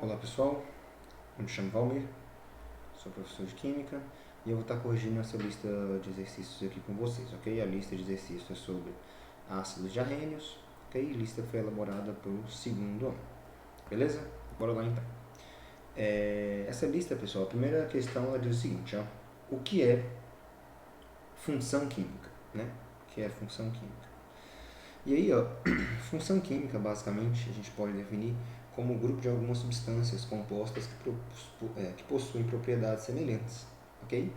Olá pessoal, eu me chamo Valmir, sou professor de Química e eu vou estar corrigindo essa lista de exercícios aqui com vocês, ok? A lista de exercícios é sobre ácidos de arrênios, ok? A lista foi elaborada pelo segundo ano, beleza? Bora lá então. Essa lista, pessoal, a primeira questão ela diz o seguinte, ó, o que é função química, né? O que é função química? E aí, ó, função química, basicamente, a gente pode definir como o grupo de algumas substâncias compostas que possuem propriedades semelhantes, ok?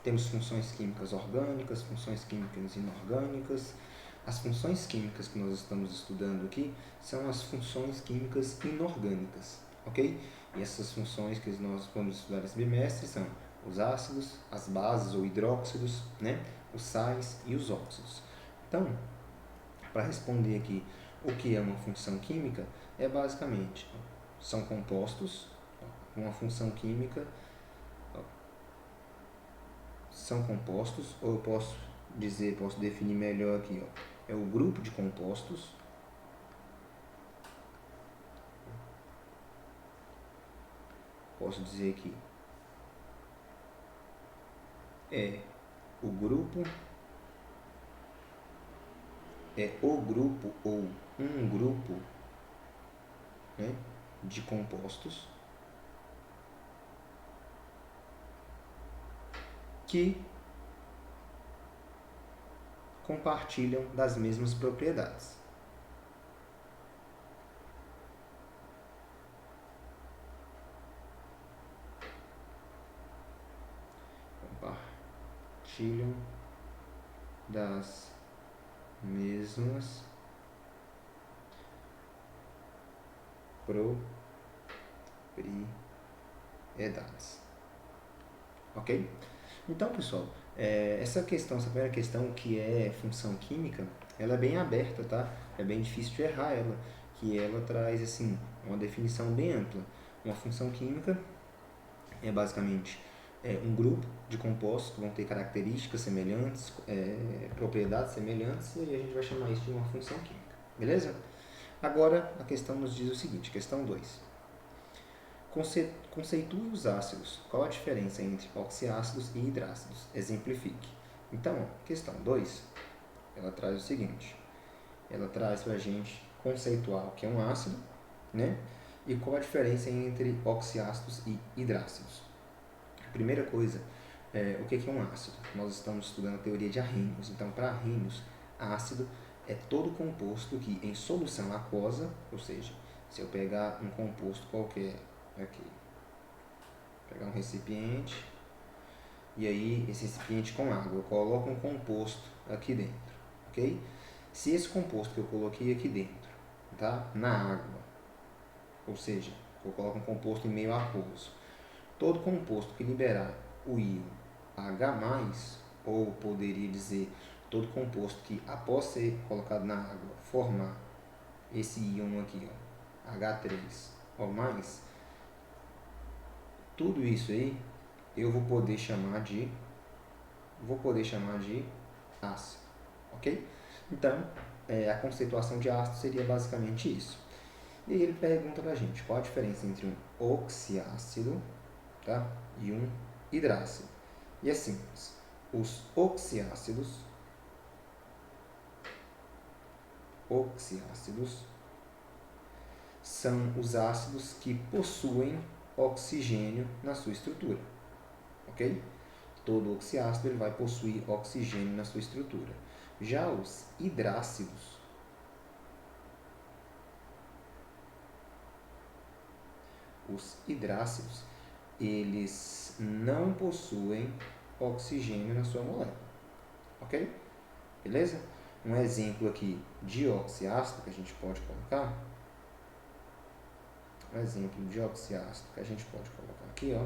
Temos funções químicas orgânicas, funções químicas inorgânicas. As funções químicas que nós estamos estudando aqui são as funções químicas inorgânicas, ok? E essas funções que nós vamos estudar nesse bimestre são os ácidos, as bases ou hidróxidos, né? Os sais e os óxidos. Então, para responder aqui o que é uma função química, é basicamente, são compostos, uma função química, são compostos, ou eu posso definir melhor aqui, é o grupo de compostos, posso dizer aqui, é o grupo ou um grupo, né, de compostos que compartilham das mesmas propriedades. Compartilham das mesmas propriedades. Ok? Então, pessoal, essa primeira questão, que é função química, ela é bem aberta, tá? É bem difícil de errar ela, que ela traz, assim, uma definição bem ampla. Uma função química é basicamente um grupo de compostos que vão ter características semelhantes, propriedades semelhantes, e aí a gente vai chamar isso de uma função química. Beleza? Agora, a questão nos diz o seguinte, questão 2. Conceitue os ácidos. Qual a diferença entre oxiácidos e hidrácidos? Exemplifique. Então, questão 2, ela traz o seguinte. Ela traz para a gente conceituar o que é um ácido, né? E qual a diferença entre oxiácidos e hidrácidos. Primeira coisa, o que é um ácido? Nós estamos estudando a teoria de arrênios. Então, para arrênios, ácido é todo composto que, em solução aquosa, ou seja, se eu pegar um composto qualquer aqui, pegar um recipiente, e aí esse recipiente com água, eu coloco um composto aqui dentro, ok? Se esse composto que eu coloquei aqui dentro, tá, na água, ou seja, eu coloco um composto em meio aquoso, todo composto que liberar o íon H+, ou poderia dizer todo composto que, após ser colocado na água, formar esse íon aqui, ó, H3O+, tudo isso aí eu vou poder chamar de ácido, ok? Então, a conceituação de ácido seria basicamente isso. E aí ele pergunta pra gente qual a diferença entre um oxiácido, tá, e um hidrácido. E é simples. Os oxiácidos são os ácidos que possuem oxigênio na sua estrutura, ok? Todo oxiácido ele vai possuir oxigênio na sua estrutura. Já os hidrácidos eles não possuem oxigênio na sua molécula, ok? Beleza? Um exemplo aqui de oxiácido que a gente pode colocar, aqui, ó,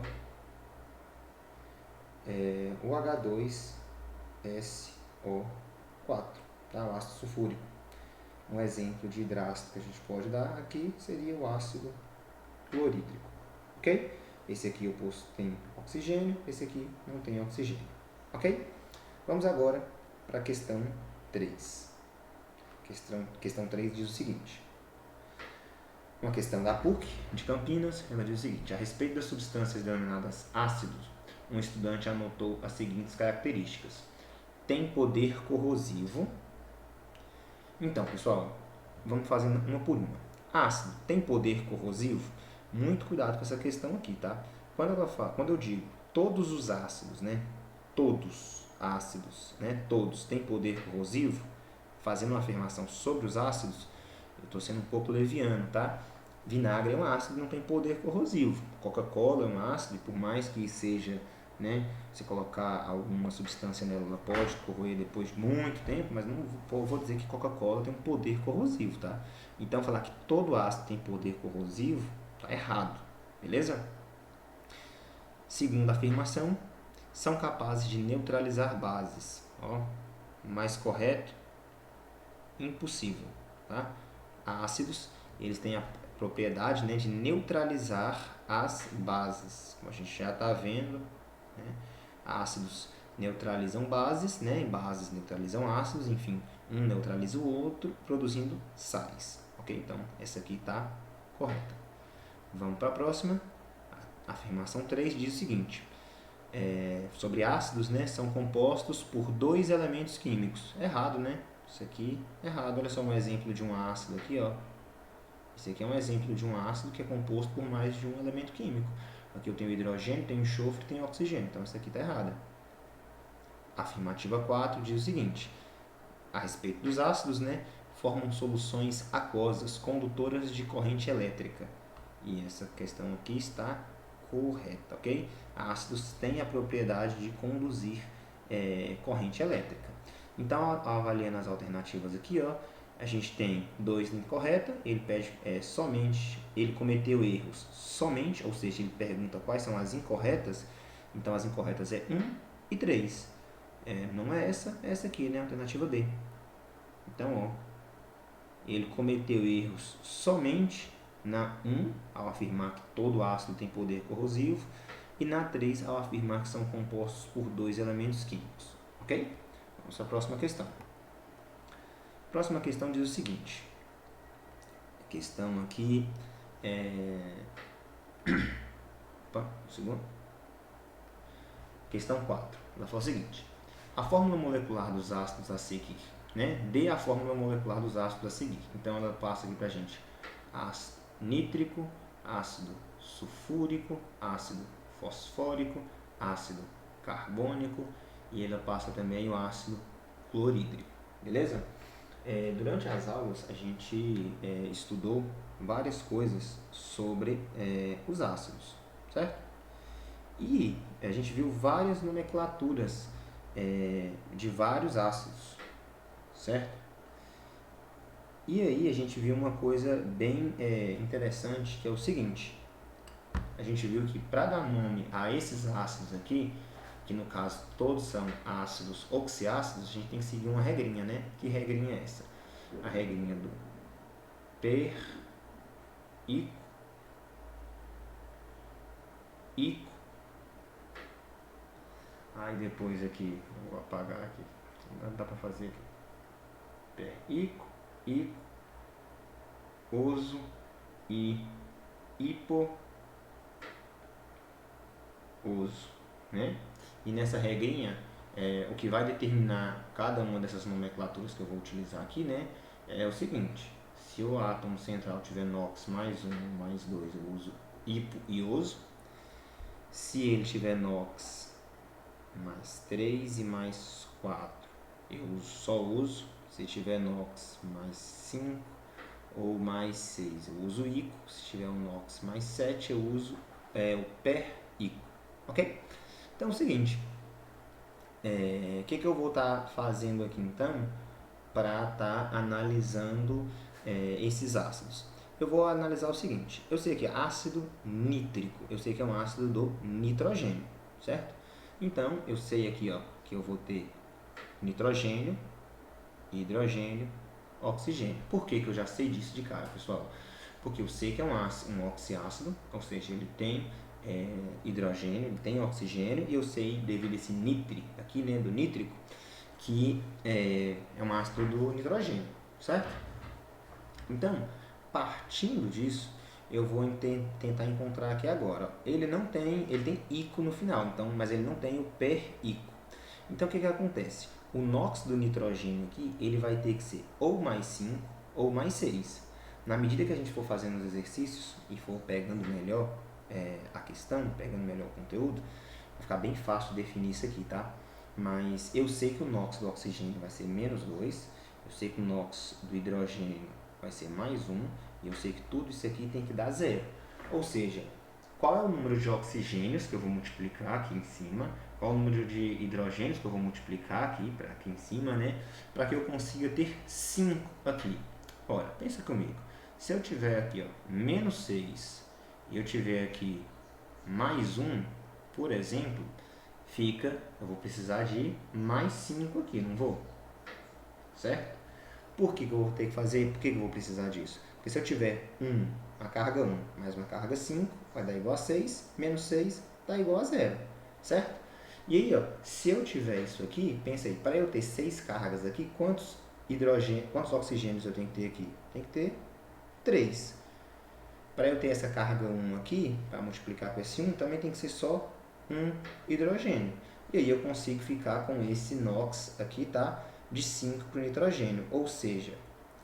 é o H2SO4, tá? O ácido sulfúrico. Um exemplo de hidrácido que a gente pode dar aqui seria o ácido clorídrico, ok? Esse aqui tem oxigênio, esse aqui não tem oxigênio, ok? Vamos agora para a questão 3. Questão 3 diz o seguinte. Uma questão da PUC de Campinas, ela diz o seguinte: a respeito das substâncias denominadas ácidos, um estudante anotou as seguintes características. Tem poder corrosivo. Então, pessoal, vamos fazendo uma por uma. Ácido tem poder corrosivo? Muito cuidado com essa questão aqui, tá? Quando eu digo todos os ácidos, né? Todos ácidos, né? Todos têm poder corrosivo, fazendo uma afirmação sobre os ácidos, eu estou sendo um pouco leviano, tá? Vinagre é um ácido e não tem poder corrosivo. Coca-Cola é um ácido e por mais que seja, né, se colocar alguma substância nela, ela pode corroer depois de muito tempo, mas não vou dizer que Coca-Cola tem um poder corrosivo, tá? Então falar que todo ácido tem poder corrosivo tá errado, beleza? Segunda afirmação, são capazes de neutralizar bases. Ó, mais correto, impossível, tá? Ácidos, eles têm a propriedade, né, de neutralizar as bases, como a gente já está vendo, né? Ácidos neutralizam bases, né? Bases neutralizam ácidos, enfim, um neutraliza o outro, produzindo sais, ok? Então, essa aqui está correta. Vamos para a próxima. A afirmação 3 diz o seguinte, sobre ácidos, né? São compostos por dois elementos químicos. Errado, né? Isso aqui é errado. Olha só um exemplo de um ácido aqui, ó. Esse aqui é um exemplo de um ácido que é composto por mais de um elemento químico. Aqui eu tenho hidrogênio, tenho enxofre, tenho oxigênio. Então, essa aqui está errada. A afirmativa 4 diz o seguinte, a respeito dos ácidos, né? Formam soluções aquosas, condutoras de corrente elétrica. E essa questão aqui está correta, ok? Ácidos têm a propriedade de conduzir corrente elétrica. Então, avaliando as alternativas aqui, ó, a gente tem 2 incorreta, ele pede somente, ele cometeu erros somente, ou seja, ele pergunta quais são as incorretas, então as incorretas é 1 e 3. Não é essa aqui, né? Alternativa D. Então, ó, ele cometeu erros somente na 1, ao afirmar que todo ácido tem poder corrosivo, e na 3, ao afirmar que são compostos por dois elementos químicos. Ok? Vamos para a próxima questão. A próxima questão diz o seguinte. A questão aqui Opa, um segundo. Questão 4. Ela fala o seguinte. A fórmula molecular dos ácidos a seguir. Né? Dê a fórmula molecular dos ácidos a seguir. Então ela passa aqui para a gente ácido nítrico, ácido sulfúrico, ácido fosfórico, ácido carbônico e ela passa também o ácido clorídrico. Beleza? Durante as aulas a gente estudou várias coisas sobre os ácidos, certo? E a gente viu várias nomenclaturas de vários ácidos, certo? E aí a gente viu uma coisa bem interessante, que é o seguinte. A gente viu que para dar nome a esses ácidos aqui, que no caso todos são ácidos oxiácidos, a gente tem que seguir uma regrinha, né? Que regrinha é essa? A regrinha do ico, aí depois aqui, vou apagar aqui, não dá para fazer aqui. Ico, oso e hipo oso, né? E nessa regrinha, o que vai determinar cada uma dessas nomenclaturas que eu vou utilizar aqui, né, é o seguinte: se o átomo central tiver NOx mais 1, mais 2, eu uso hipo e oso. Se ele tiver NOx mais 3 e mais 4, eu só uso. Se tiver NOx mais 5 ou mais 6, eu uso ico. Se tiver um NOx mais 7, eu uso o per-ico. Ok? Então é o seguinte, o que eu vou estar fazendo aqui então para estar analisando esses ácidos? Eu vou analisar o seguinte, eu sei que é ácido nítrico, eu sei que é um ácido do nitrogênio, certo? Então eu sei aqui, ó, que eu vou ter nitrogênio, hidrogênio, oxigênio. Por que eu já sei disso de cara, pessoal? Porque eu sei que é um oxiácido, ou seja, ele tem hidrogênio, ele tem oxigênio, e eu sei, devido a esse nitri, aqui, né, do nítrico, que é um ácido do nitrogênio, certo? Então, partindo disso, eu vou tentar encontrar aqui agora. Ele tem ico no final, então, mas ele não tem o per-ico. Então, o que acontece? O NOx do nitrogênio aqui, ele vai ter que ser ou mais 5 ou mais 6. Na medida que a gente for fazendo os exercícios e for pegando melhor a questão, pegando melhor o conteúdo, vai ficar bem fácil definir isso aqui, tá? Mas eu sei que o NOx do oxigênio vai ser menos 2, eu sei que o NOx do hidrogênio vai ser mais 1, e eu sei que tudo isso aqui tem que dar 0. Ou seja, qual é o número de oxigênios que eu vou multiplicar aqui em cima, qual é o número de hidrogênios que eu vou multiplicar aqui em cima, né? Para que eu consiga ter 5 aqui. Ora, pensa comigo. Se eu tiver aqui, ó, menos 6 e eu tiver aqui mais 1, por exemplo, eu vou precisar de mais 5 aqui, não vou? Certo? Por que eu vou ter que fazer? Por que eu vou precisar disso? Porque se eu tiver uma carga 1 mais uma carga 5, vai dar igual a 6, menos 6 dá igual a 0, certo? E aí, ó, se eu tiver isso aqui, pensa aí, para eu ter 6 cargas aqui, quantos oxigênios eu tenho que ter aqui? Tem que ter 3. Para eu ter essa carga 1 aqui, para multiplicar com esse 1, também tem que ser só um hidrogênio. E aí eu consigo ficar com esse NOx aqui, tá? De 5 para o nitrogênio. Ou seja,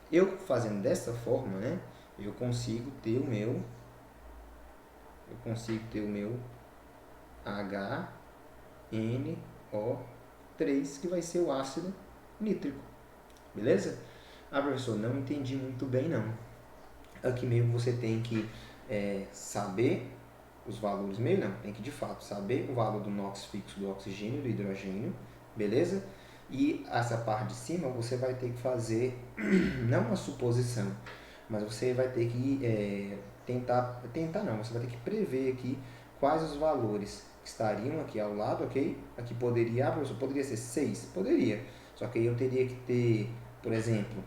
eu fazendo dessa forma, né? Eu consigo ter o meu HNO3, que vai ser o ácido nítrico. Beleza? Ah, professor, não entendi muito bem, não. Aqui mesmo você tem que saber os valores mesmo, não, tem que de fato saber o valor do NOx fixo do oxigênio e do hidrogênio, beleza? E essa parte de cima você vai ter que fazer, não uma suposição, mas você vai ter que você vai ter que prever aqui quais os valores que estariam aqui ao lado, ok? Aqui professor, poderia ser 6? Poderia, só que aí eu teria que ter, por exemplo,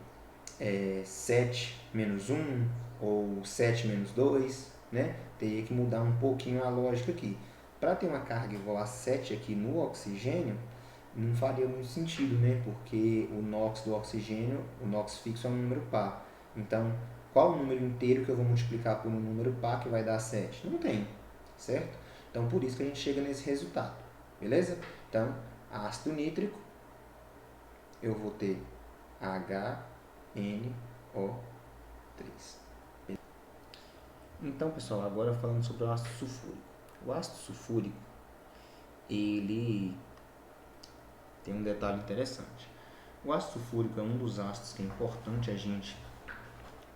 7 menos 1 ou 7 menos 2, né? Teria que mudar um pouquinho a lógica aqui. Para ter uma carga igual a 7 aqui no oxigênio, não faria muito sentido, né? Porque o NOx do oxigênio, o NOx fixo é um número par. Então, qual o número inteiro que eu vou multiplicar por um número par que vai dar 7? Não tem, certo? Então, por isso que a gente chega nesse resultado, beleza? Então, ácido nítrico, eu vou ter HNO3. Então, pessoal, agora falando sobre o ácido sulfúrico. O ácido sulfúrico, ele tem um detalhe interessante. O ácido sulfúrico é um dos ácidos que é importante a gente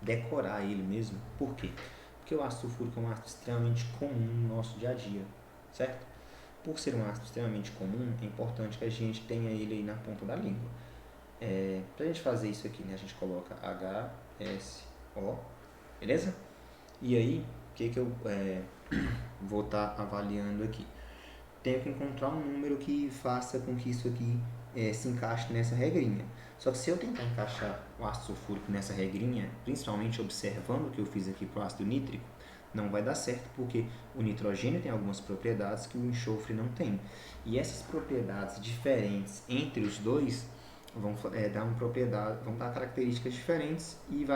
decorar ele mesmo. Por quê? Porque o ácido sulfúrico é um ácido extremamente comum no nosso dia a dia, certo? Por ser um ácido extremamente comum, é importante que a gente tenha ele aí na ponta da língua. Para a gente fazer isso aqui, né, a gente coloca HSO, beleza? E aí, o que eu vou estar avaliando aqui? Tenho que encontrar um número que faça com que isso aqui se encaixe nessa regrinha. Só que se eu tentar encaixar o ácido sulfúrico nessa regrinha, principalmente observando o que eu fiz aqui para o ácido nítrico, não vai dar certo, porque o nitrogênio tem algumas propriedades que o enxofre não tem. E essas propriedades diferentes entre os dois vão dar características diferentes e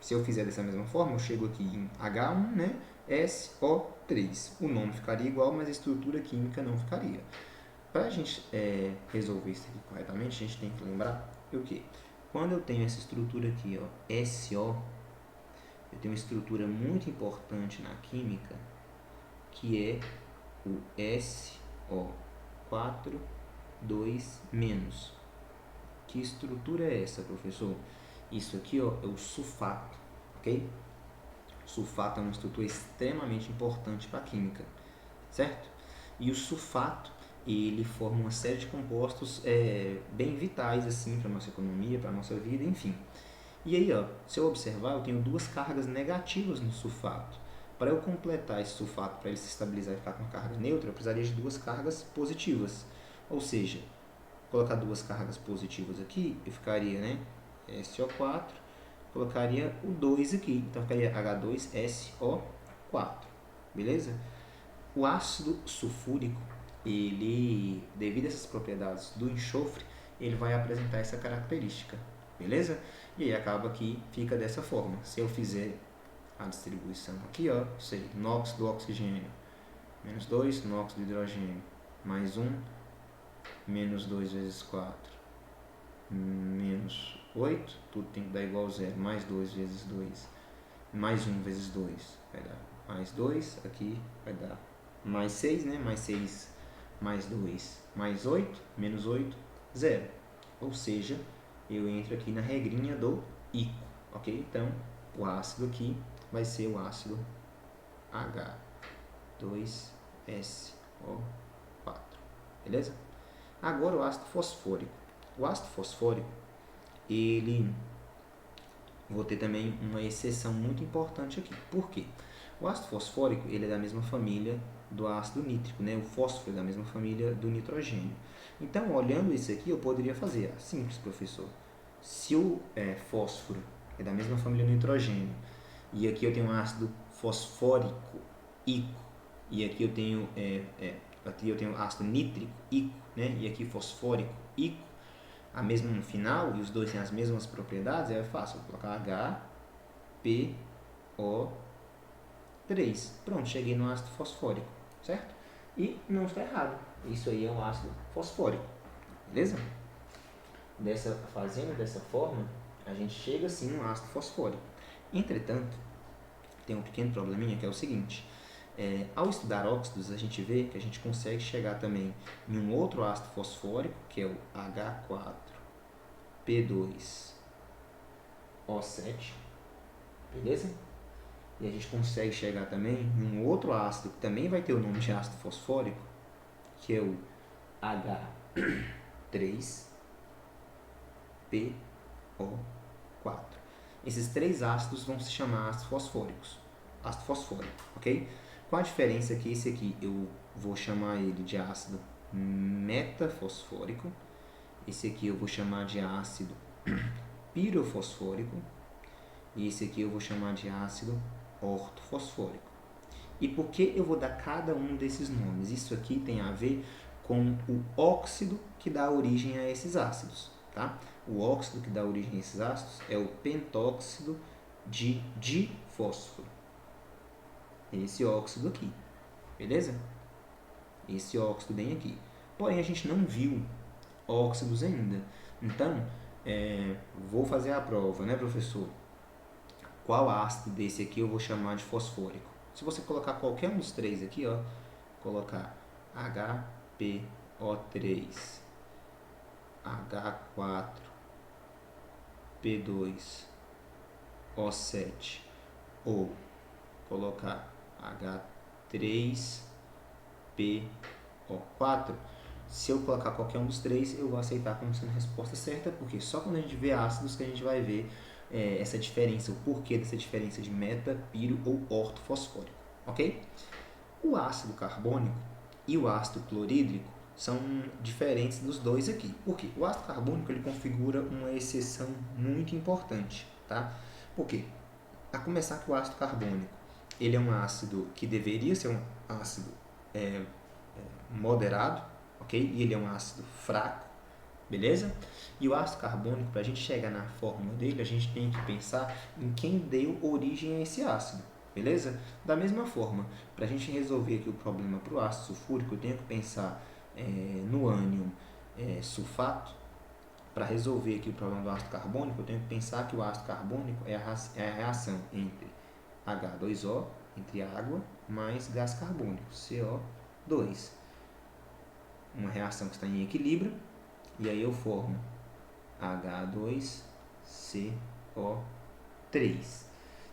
se eu fizer dessa mesma forma, eu chego aqui em H1, né, SO3. O nome ficaria igual, mas a estrutura química não ficaria. Para a gente resolver isso aqui corretamente, a gente tem que lembrar o quê? Quando eu tenho essa estrutura aqui, ó, SO, eu tenho uma estrutura muito importante na química, que é o SO4, 2 menos. Que estrutura é essa, professor? Isso aqui, ó, é o sulfato, ok? O sulfato é uma estrutura extremamente importante para a química, certo? E o sulfato, ele forma uma série de compostos bem vitais assim para a nossa economia, para a nossa vida, enfim. E aí, ó, se eu observar, eu tenho duas cargas negativas no sulfato. Para eu completar esse sulfato, para ele se estabilizar e ficar com uma carga neutra, eu precisaria de duas cargas positivas. Ou seja, colocar duas cargas positivas aqui, eu ficaria, né, SO4, colocaria o 2 aqui, então ficaria H2SO4, beleza? O ácido sulfúrico, ele, devido a essas propriedades do enxofre, ele vai apresentar essa característica, beleza? E aí acaba que fica dessa forma. Se eu fizer a distribuição aqui, ó, isso aí, NOx do oxigênio, menos 2, NOx do hidrogênio, mais 1, menos 2 vezes 4, menos 8, tudo tem que dar igual a 0, mais 2 vezes 2, mais 1 vezes 2, vai dar mais 2, aqui vai dar mais 6, né, mais 6, mais 2, mais 8, menos 8, 0, ou seja, eu entro aqui na regrinha do ICO, ok? Então, o ácido aqui vai ser o ácido H2SO4, beleza? Agora o ácido fosfórico. O ácido fosfórico, ele... Vou ter também uma exceção muito importante aqui. Por quê? O ácido fosfórico, ele é da mesma família do ácido nítrico, né? O fósforo é da mesma família do nitrogênio. Então, olhando isso aqui, eu poderia fazer, simples, professor. Se o fósforo é da mesma família do nitrogênio, e aqui eu tenho um ácido fosfórico, ICO, e aqui eu tenho, ácido nítrico, ICO, né? E aqui fosfórico, ICO, a mesma no final, e os dois têm as mesmas propriedades, é fácil, vou colocar HPO3. Pronto, cheguei no ácido fosfórico, certo? E não está errado, isso aí é um ácido fosfórico, beleza? Fazendo dessa forma, a gente chega assim no ácido fosfórico. Entretanto, tem um pequeno probleminha que é o seguinte: ao estudar óxidos, a gente vê que a gente consegue chegar também em um outro ácido fosfórico, que é o H4P2O7, beleza? E a gente consegue chegar também em um outro ácido que também vai ter o nome de ácido fosfórico, que é o H3PO4. Esses três ácidos vão se chamar ácidos fosfóricos. Ácido fosfórico, ok? Qual a diferença que esse aqui eu vou chamar ele de ácido metafosfórico, esse aqui eu vou chamar de ácido pirofosfórico e esse aqui eu vou chamar de ácido ortofosfórico. E por que eu vou dar cada um desses nomes? Isso aqui tem a ver com o óxido que dá origem a esses ácidos, tá? O óxido que dá origem a esses ácidos é o pentóxido de difósforo. Esse óxido aqui, beleza? Esse óxido bem aqui. Porém, a gente não viu óxidos ainda. Então, vou fazer a prova, né, professor? Qual ácido desse aqui eu vou chamar de fosfórico? Se você colocar qualquer um dos três aqui, ó, colocar HPO3, H4P2O7 ou colocar H3PO4, se eu colocar qualquer um dos três, eu vou aceitar como sendo a resposta certa, porque só quando a gente vê ácidos que a gente vai ver essa diferença, o porquê dessa diferença de meta, piro ou ortofosfórico, ok? O ácido carbônico e o ácido clorídrico são diferentes dos dois aqui. Por quê? O ácido carbônico ele configura uma exceção muito importante, tá? Por quê? A começar que o ácido carbônico ele é um ácido que deveria ser um ácido moderado, ok? E ele é um ácido fraco, beleza? E o ácido carbônico, para a gente chegar na fórmula dele, a gente tem que pensar em quem deu origem a esse ácido, beleza? Da mesma forma, para a gente resolver aqui o problema para o ácido sulfúrico, eu tenho que pensar no ânion sulfato. Para resolver aqui o problema do ácido carbônico, eu tenho que pensar que o ácido carbônico é a reação entre H2O, entre água, mais gás carbônico, CO2. Uma reação que está em equilíbrio, e aí eu formo H2CO3.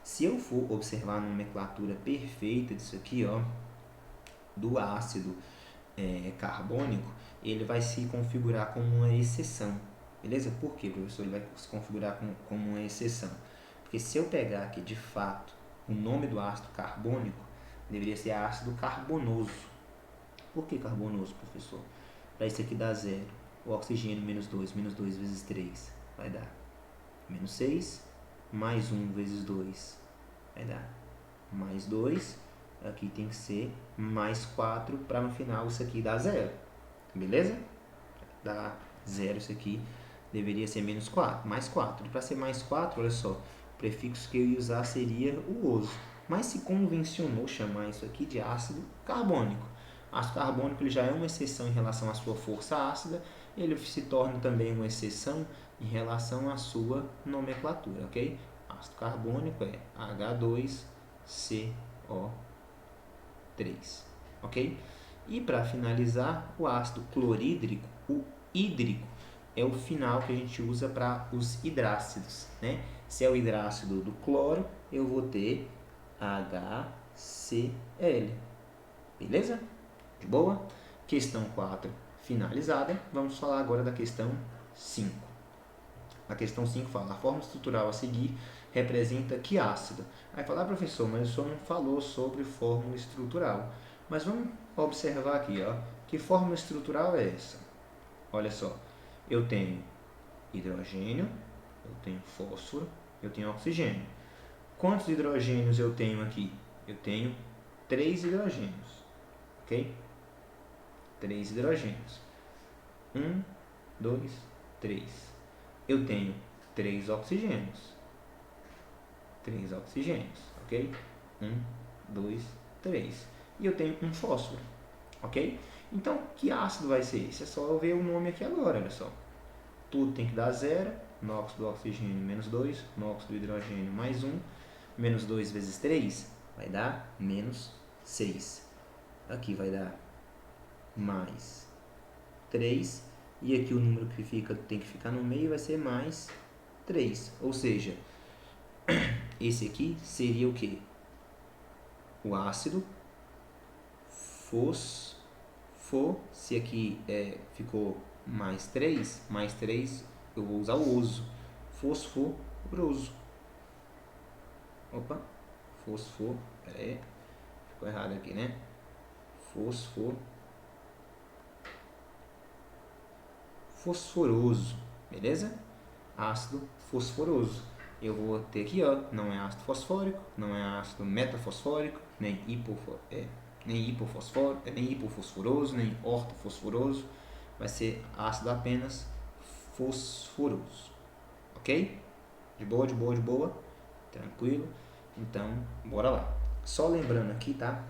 Se eu for observar a nomenclatura perfeita disso aqui, ó, do ácido carbônico, ele vai se configurar como uma exceção. Beleza? Por quê, professor? Ele vai se configurar como uma exceção. Porque se eu pegar aqui, de fato, o nome do ácido carbônico, deveria ser ácido carbonoso. Por que carbonoso, professor? Para isso aqui dar 0. O oxigênio menos 2 vezes 3 vai dar menos 6, mais 1 vezes 2 vai dar mais 2. Aqui tem que ser mais 4 para no final isso aqui dar 0. Beleza? Dá 0 isso aqui. Deveria ser menos 4, mais 4. E para ser mais 4, olha só, O prefixo que eu ia usar seria o oso. Mas se convencionou chamar isso aqui de ácido carbônico. Ácido carbônico ele já é uma exceção em relação à sua força ácida, ele se torna também uma exceção em relação à sua nomenclatura, ok? Ácido carbônico é H2CO3, ok? E para finalizar, o ácido clorídrico, o hídrico, é o final que a gente usa para os hidrácidos, né? Se é o hidrácido do cloro, eu vou ter HCl, beleza? De boa? Questão 4 finalizada. Vamos falar agora da questão 5. A questão 5 fala, a forma estrutural a seguir representa que ácido? Aí fala, professor, mas o senhor não falou sobre fórmula estrutural. Mas vamos observar aqui, ó, que fórmula estrutural é essa? Olha só, eu tenho hidrogênio, eu tenho fósforo, eu tenho oxigênio. Quantos hidrogênios eu tenho aqui? Eu tenho 3 hidrogênios, ok? 3 hidrogênios. 1, 2, 3. Eu tenho 3 oxigênios. 3 oxigênios, ok? 1, 2, 3. E eu tenho um fósforo, ok? Então, que ácido vai ser esse? É só eu ver o nome aqui agora, olha só. Tudo tem que dar 0. Nóxido do oxigênio menos 2. Nóxido do hidrogênio mais 1. Menos 2 vezes 3 vai dar menos 6. Aqui vai dar mais 3. E aqui o número que tem que ficar no meio vai ser mais 3. Ou seja, esse aqui seria o quê? O ácido se aqui ficou mais 3 eu vou usar o oso. Fosforoso. Opa, peraí, ficou errado aqui, né? Fosforoso, beleza? Ácido fosforoso. Eu vou ter aqui, ó, não é ácido fosfórico, não é ácido metafosfórico, nem hipofosforoso, nem ortofosforoso. Vai ser ácido apenas fosforoso, ok? De boa, de boa, de boa, tranquilo. Então, bora lá. Só lembrando aqui, tá?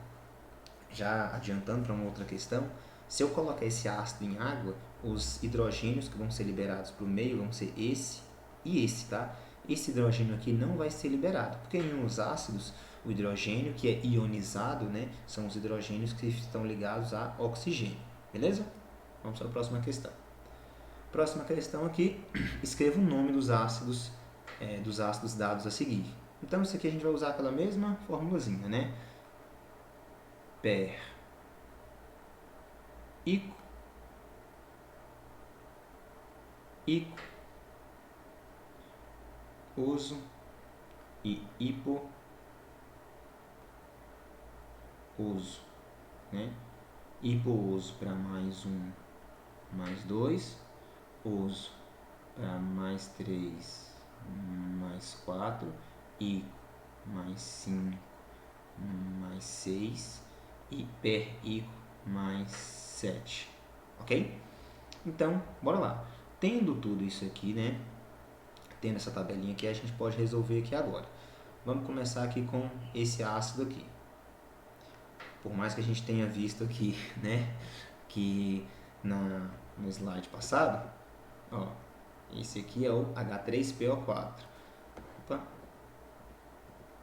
Já adiantando para uma outra questão, se eu colocar esse ácido em água, os hidrogênios que vão ser liberados para o meio vão ser esse e esse, tá? Esse hidrogênio aqui não vai ser liberado, porque em uns ácidos, o hidrogênio que é ionizado, né, são os hidrogênios que estão ligados a oxigênio, beleza? Vamos para a próxima questão. Próxima questão aqui, escreva o nome dos ácidos dados a seguir. Então, isso aqui a gente vai usar aquela mesma formulazinha, né? Per, ico, oso e hipooso, né? Hipooso para mais 1, mais 2, oso para mais 3, mais 4, ico mais 5, mais 6 e per-ico mais 7, ok? Então, bora lá. Tendo tudo isso aqui, né? Tendo essa tabelinha aqui, a gente pode resolver aqui agora. Vamos começar aqui com esse ácido aqui. Por mais que a gente tenha visto aqui, né? Que no slide passado, ó, esse aqui é o H3PO4. Opa.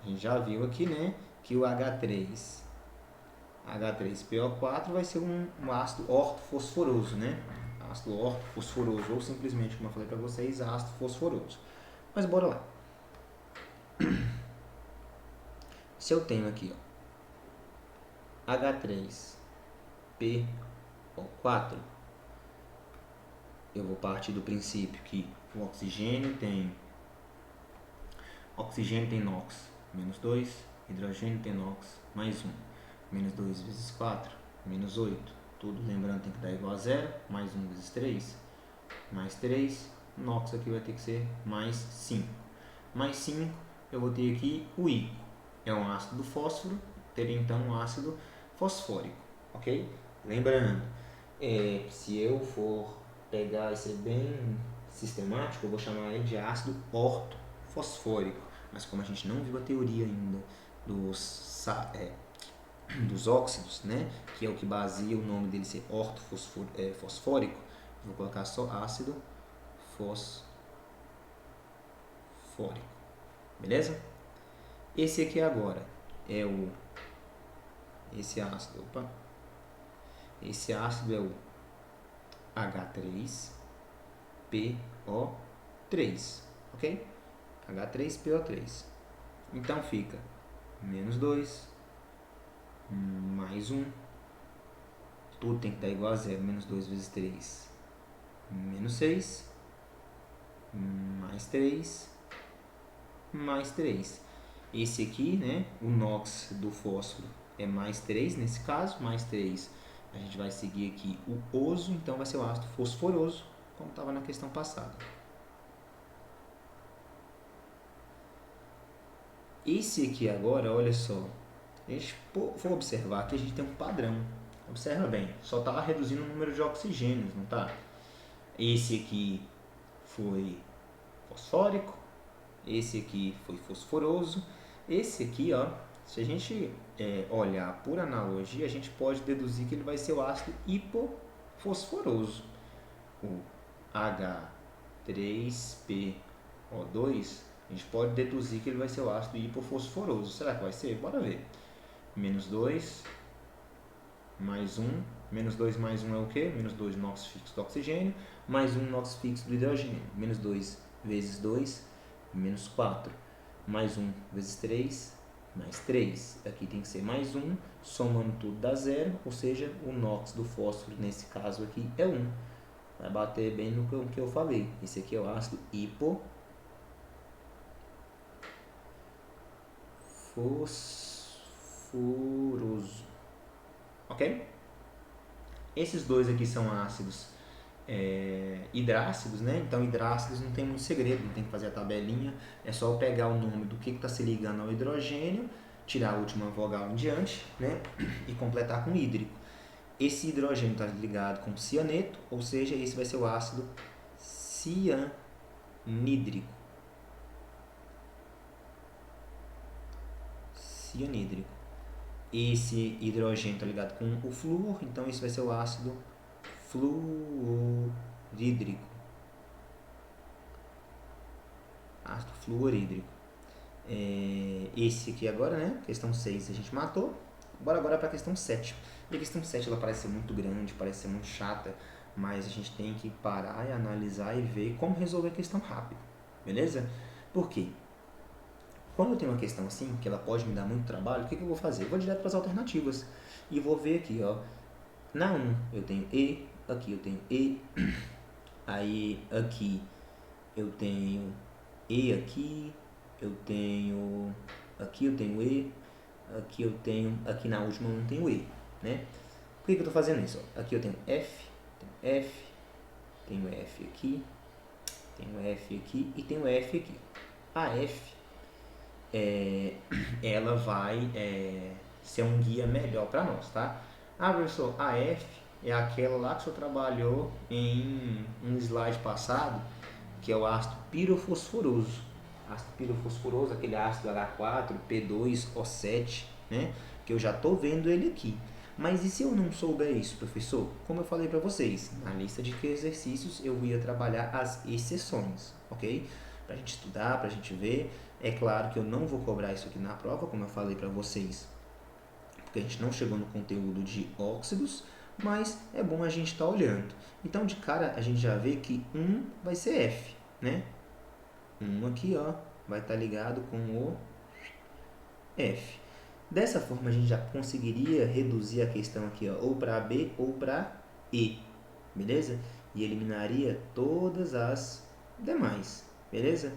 A gente já viu aqui, né? Que o H3PO4 vai ser um ácido ortofosforoso, né? Ácido ortofosforoso, ou simplesmente, como eu falei para vocês, ácido fosforoso. Mas bora lá. Se eu tenho aqui, ó, H3PO4, eu vou partir do princípio que o oxigênio tem NOx menos 2, hidrogênio tem NOx mais 1. Menos 2 vezes 4, menos 8. Tudo, lembrando, tem que dar igual a 0. Mais 1 vezes 3, mais 3. NOx aqui vai ter que ser mais 5. Mais 5, eu vou ter aqui o ico. É um ácido do fósforo, teria então um ácido fosfórico, ok? Lembrando, se eu for pegar e ser bem sistemático, eu vou chamar ele de ácido ortofosfórico. Mas como a gente não viu a teoria ainda dos óxidos, né, que é o que baseia o nome dele ser ortofosfórico, vou colocar só ácido fosfórico, beleza? Esse aqui agora é esse ácido é o H3PO3, ok? H3PO3. Então fica menos 2, mais 1, tudo tem que estar igual a zero, menos 2 vezes 3, menos 6, mais 3, mais 3. Esse aqui, né, o NOx do fósforo é mais 3 nesse caso, mais 3. A gente vai seguir aqui o oso, então vai ser o ácido fosforoso, como estava na questão passada. Esse aqui agora, olha só, a gente for observar que a gente tem um padrão. Observa bem, só está reduzindo o número de oxigênios, não está? Esse aqui foi fosfórico, esse aqui foi fosforoso, esse aqui, ó, se a gente olhar por analogia, a gente pode deduzir que ele vai ser o ácido hipofosforoso. O H3PO2, a gente pode deduzir que ele vai ser o ácido hipofosforoso. Será que vai ser? Bora ver. Menos 2, mais 1. Menos 2 mais 1 é o quê? Menos 2 NOx fixo do oxigênio, mais 1 NOx fixo do hidrogênio. Menos 2 vezes 2, menos 4. Mais 1 vezes 3, mais 3. Aqui tem que ser mais 1, somando tudo dá 0, ou seja, o NOx do fósforo, nesse caso aqui, é 1. Vai bater bem no que eu falei. Esse aqui é o ácido hipofosforoso. Ok? Esses dois aqui são ácidos hidrácidos, né? Então hidrácidos não tem muito segredo, não tem que fazer a tabelinha, é só eu pegar o nome do que está se ligando ao hidrogênio, tirar a última vogal em diante, né? E completar com hídrico. Esse hidrogênio está ligado com cianeto, ou seja, esse vai ser o ácido cianídrico. Esse hidrogênio está ligado com o flúor, então esse vai ser o ácido fluorídrico. Ácido fluorídrico. Esse aqui agora, né? Questão 6 a gente matou. Bora agora para a questão 7. E a questão 7 ela parece ser muito grande, parece ser muito chata, mas a gente tem que parar e analisar e ver como resolver a questão rápido, beleza? Por quê? Quando eu tenho uma questão assim, que ela pode me dar muito trabalho, o que eu vou fazer? Eu vou direto para as alternativas e vou ver aqui, ó. Na 1 eu tenho E, aqui eu tenho E, aí aqui eu tenho E aqui eu tenho E, aqui na última eu não tenho E, né? Por que eu estou fazendo isso? Ó? Aqui eu tenho F, tenho F aqui, tenho F aqui e tenho F aqui. A F ela vai ser um guia melhor para nós, tá? Professor, a F é aquela lá que o senhor trabalhou em um slide passado, que é o ácido pirofosforoso. Ácido pirofosforoso, aquele ácido H4, P2O7, né? Que eu já estou vendo ele aqui. Mas e se eu não souber isso, professor? Como eu falei para vocês, na lista de exercícios eu ia trabalhar as exceções, ok? Para a gente estudar, para a gente ver. É claro que eu não vou cobrar isso aqui na prova, como eu falei para vocês, porque a gente não chegou no conteúdo de óxidos, mas é bom a gente estar olhando. Então, de cara, a gente já vê que 1 vai ser F, né? 1 aqui, ó, vai estar ligado com o F. Dessa forma, a gente já conseguiria reduzir a questão aqui, ó, ou para B ou para E, beleza? E eliminaria todas as demais, beleza?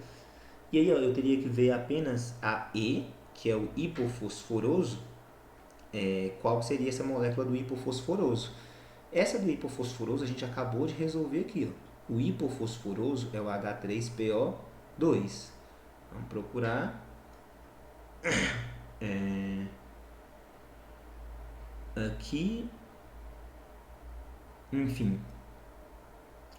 E aí, ó, eu teria que ver apenas a E, que é o hipofosforoso, qual seria essa molécula do hipofosforoso. Essa do hipofosforoso a gente acabou de resolver aqui, ó. O hipofosforoso é o H3PO2. Vamos procurar. Aqui, enfim,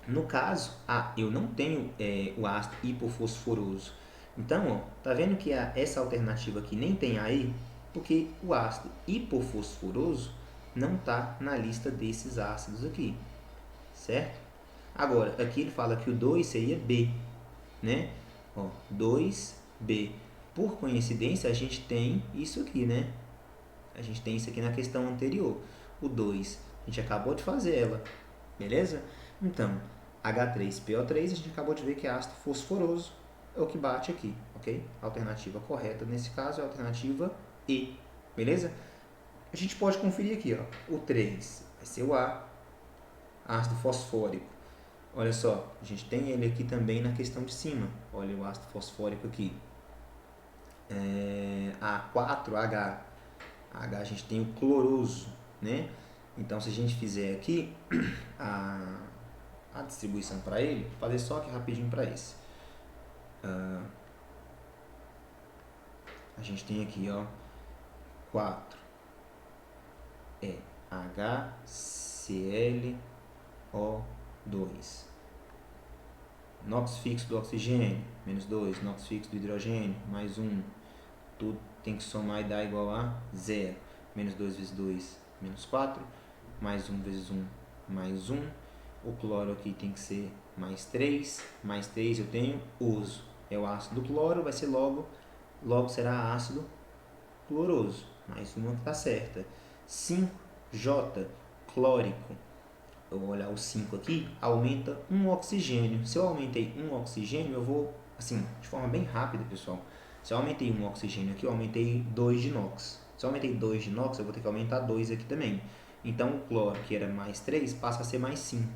no caso, eu não tenho o ácido hipofosforoso, Então, ó, tá vendo que essa alternativa aqui nem tem aí? Porque o ácido hipofosforoso não está na lista desses ácidos aqui, certo? Agora, aqui ele fala que o 2 seria B, né? Ó, 2B. Por coincidência, a gente tem isso aqui, né? A gente tem isso aqui na questão anterior. O 2, a gente acabou de fazer ela, beleza? Então, H3PO3, a gente acabou de ver que é ácido fosforoso, é o que bate aqui, ok? A alternativa correta nesse caso é a alternativa E, beleza? A gente pode conferir aqui, ó. O 3 vai ser o A, ácido fosfórico. Olha só, a gente tem ele aqui também na questão de cima. Olha o ácido fosfórico aqui. A4H. H a gente tem o cloroso, né? Então, se a gente fizer aqui a distribuição para ele, vou fazer só aqui rapidinho para esse. A gente tem aqui, ó, 4 é HClO2. NOx fixo do oxigênio, menos 2. NOx fixo do hidrogênio, mais 1. Tudo tem que somar e dar igual a 0. Menos 2 vezes 2, menos 4. Mais 1 vezes 1, mais 1. O cloro aqui tem que ser mais 3. Mais 3 eu tenho oso. É o ácido do cloro, vai ser logo será ácido cloroso. Mais uma que está certa. 5J, clórico. Eu vou olhar o 5 aqui, aumenta um oxigênio. Se eu aumentei um oxigênio, eu vou, assim, de forma bem rápida, pessoal. Se eu aumentei um oxigênio aqui, eu aumentei 2 de NOx. Se eu aumentei 2 de NOx, eu vou ter que aumentar 2 aqui também. Então, o cloro, que era mais 3, passa a ser mais 5.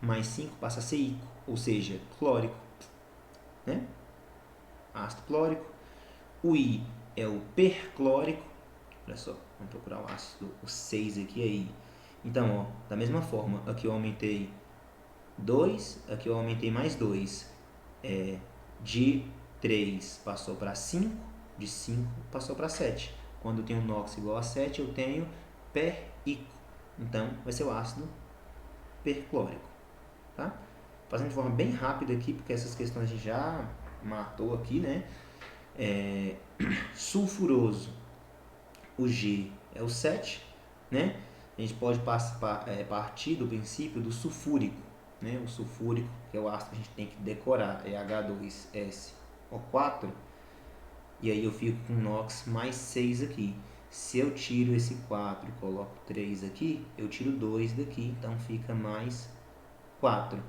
Mais 5 passa a ser ico, ou seja, clórico, né? Ácido clórico. O I é o perclórico. Olha só, vamos procurar o ácido, o 6 aqui aí. Então, ó, da mesma forma, aqui eu aumentei 2, aqui eu aumentei mais 2. De 3 passou para 5, de 5 passou para 7. Quando eu tenho NOx igual a 7, eu tenho perico. Então, vai ser o ácido perclórico. Tá? Fazendo de forma bem rápida aqui, porque essas questões a gente já matou aqui, né? Sulfuroso, o G é o 7, né? A gente pode partir do princípio do sulfúrico, né? O sulfúrico, que é o ácido que a gente tem que decorar, é H2SO4, e aí eu fico com NOx mais 6 aqui. Se eu tiro esse 4 e coloco 3 aqui, eu tiro 2 daqui, então fica mais 4,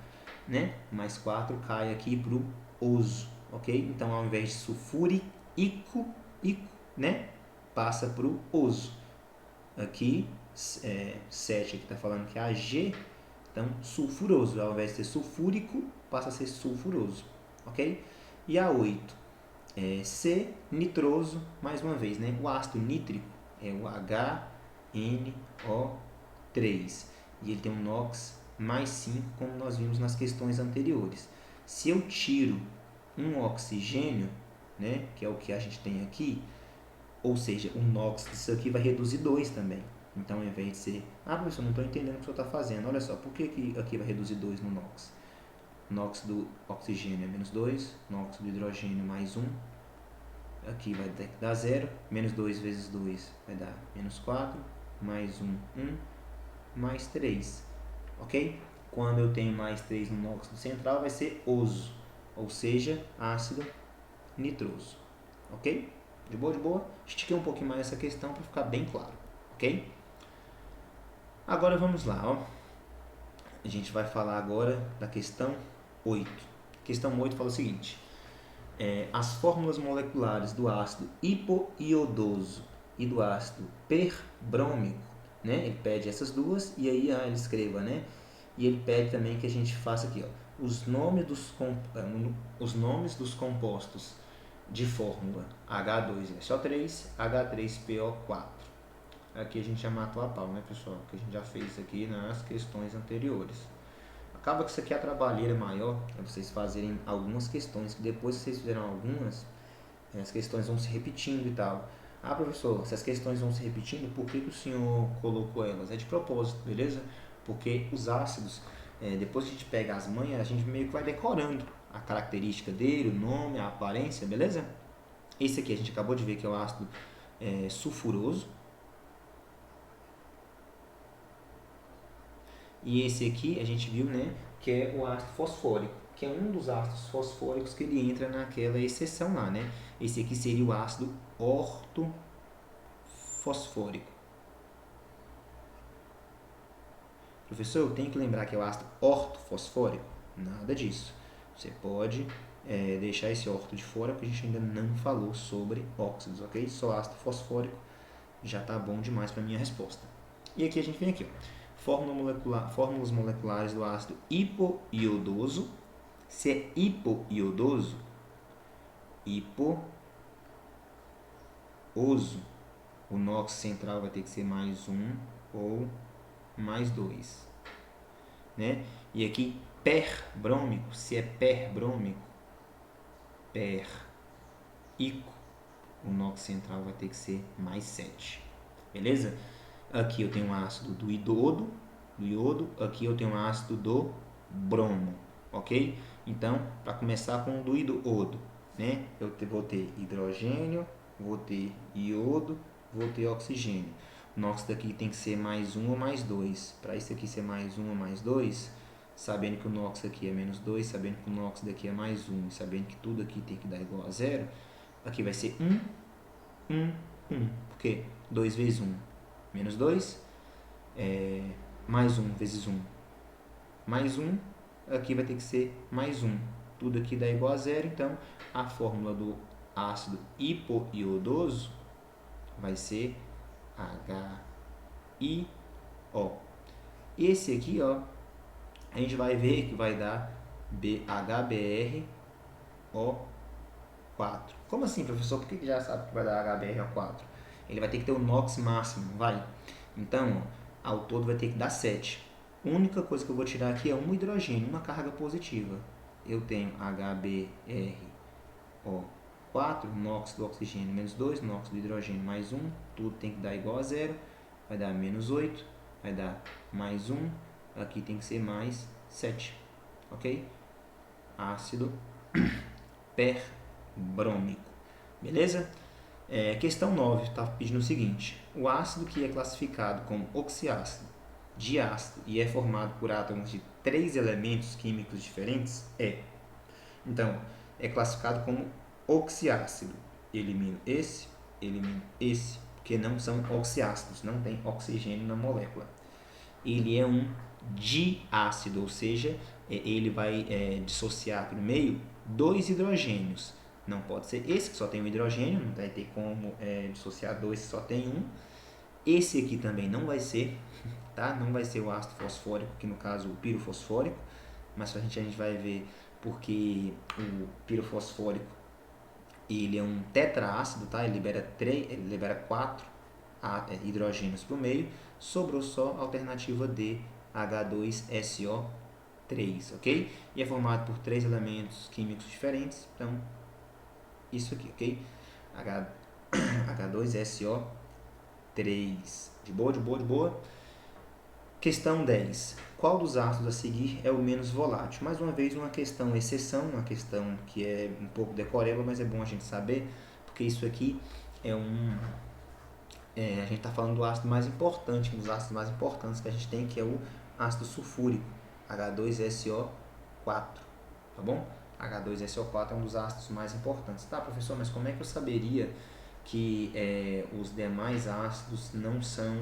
né? Mais 4 cai aqui para o oso, ok? Então, ao invés de sulfúrico, né? Passa para o oso. Aqui, 7 aqui está falando que é Ag, então sulfuroso. Ao invés de ser sulfúrico, passa a ser sulfuroso, ok? E a 8 é C, nitroso, mais uma vez, né? O ácido nítrico é o HNO3 e ele tem um NOx mais 5, como nós vimos nas questões anteriores. Se eu tiro um oxigênio, né, que é o que a gente tem aqui, ou seja, o NOx disso aqui vai reduzir 2 também. Então, ao invés de ser, professor, não estou entendendo o que o senhor está fazendo. Olha só, por que aqui vai reduzir 2 no NOx? NOx do oxigênio é menos 2, NOx do hidrogênio mais 1. Aqui vai dar 0, menos 2 vezes 2 vai dar menos 4, mais 1, 1, mais 3. Ok? Quando eu tenho mais 3 no NOx do central, vai ser oso, ou seja, ácido nitroso. Ok? De boa, de boa? Estiquei um pouquinho mais essa questão para ficar bem claro. Ok? Agora vamos lá. Ó. A gente vai falar agora da questão 8. Questão 8 fala o seguinte. As fórmulas moleculares do ácido hipoiodoso e do ácido perbrômico, né? Ele pede essas duas e aí ele escreva, né? E ele pede também que a gente faça aqui, ó, os nomes dos compostos de fórmula H2SO3, H3PO4. Aqui a gente já matou a pau, né, pessoal? Que a gente já fez aqui nas questões anteriores. Acaba que isso aqui é a trabalheira maior, é vocês fazerem algumas questões, que depois que vocês fizeram algumas, as questões vão se repetindo e tal. Professor, se as questões vão se repetindo, por que o senhor colocou elas? É de propósito, beleza? Porque os ácidos, depois que a gente pega as manhas, a gente meio que vai decorando a característica dele, o nome, a aparência, beleza? Esse aqui a gente acabou de ver que é o ácido sulfuroso. E esse aqui a gente viu, né, que é o ácido fosfórico, que é um dos ácidos fosfóricos que ele entra naquela exceção lá, né? Esse aqui seria o ácido ortofosfórico. Professor, eu tenho que lembrar que é o ácido ortofosfórico? Nada disso. Você pode deixar esse orto de fora, porque a gente ainda não falou sobre óxidos, ok? Só ácido fosfórico já está bom demais para a minha resposta. E aqui a gente vem aqui, ó. Fórmulas moleculares do ácido hipoiodoso. Se é hipoiodoso, o NOx central vai ter que ser mais 1 ou mais 2. Né? E aqui, perbrômico, se é perbrômico, perico, o NOx central vai ter que ser mais 7. Beleza? Aqui eu tenho um ácido do iodo, aqui eu tenho um ácido do bromo, ok? Então, para começar com o do iodo, né? Eu vou ter hidrogênio, vou ter iodo, vou ter oxigênio. O NOx daqui tem que ser mais 1 ou mais 2. Para isso aqui ser mais 1 ou mais 2, sabendo que o NOx aqui é menos 2, sabendo que o NOx daqui é mais 1, sabendo que tudo aqui tem que dar igual a 0, aqui vai ser 1. Por quê? 2 vezes 1, menos 2, mais 1 vezes 1, mais 1, aqui vai ter que ser mais 1. Tudo aqui dá igual a 0, então a fórmula do ácido hipoiodoso vai ser HiO. Esse aqui, ó, a gente vai ver que vai dar HBrO4. Como assim, professor? Por que já sabe que vai dar HBrO4? Ele vai ter que ter o NOx máximo, vai. Então, ó, ao todo vai ter que dar 7. A única coisa que eu vou tirar aqui é um hidrogênio, uma carga positiva. Eu tenho HBrO4, NOx do oxigênio menos 2, NOx do hidrogênio mais 1, tudo tem que dar igual a 0, vai dar menos 8, vai dar mais 1, aqui tem que ser mais 7, ok? Ácido perbrômico, beleza? Questão 9, está pedindo o seguinte: o ácido que é classificado como oxiácido, diácido e é formado por átomos de 3 elementos químicos diferentes então, é classificado como oxiácido. Elimino esse, porque não são oxiácidos, não tem oxigênio na molécula. Ele é um diácido, ou seja, ele vai dissociar para o meio 2 hidrogênios. Não pode ser esse que só tem um hidrogênio, não vai ter como dissociar 2 se só tem um. Esse aqui também não vai ser, tá? Não vai ser o ácido fosfórico, que no caso o pirofosfórico, mas a gente vai ver porque o pirofosfórico ele é um tetraácido, tá? Ele libera 4 hidrogênios para o meio, sobrou só a alternativa D, H2SO3, ok? E é formado por 3 elementos químicos diferentes, então isso aqui, ok? H2SO3. De boa, de boa, de boa. Questão 10. Qual dos ácidos a seguir é o menos volátil? Mais uma vez, uma questão exceção, uma questão que é um pouco decoreba, mas é bom a gente saber, porque isso aqui é a gente está falando do ácido mais importante, um dos ácidos mais importantes que a gente tem, que é o ácido sulfúrico, H2SO4, tá bom? H2SO4 é um dos ácidos mais importantes. Tá, professor, mas como é que eu saberia que os demais ácidos não são...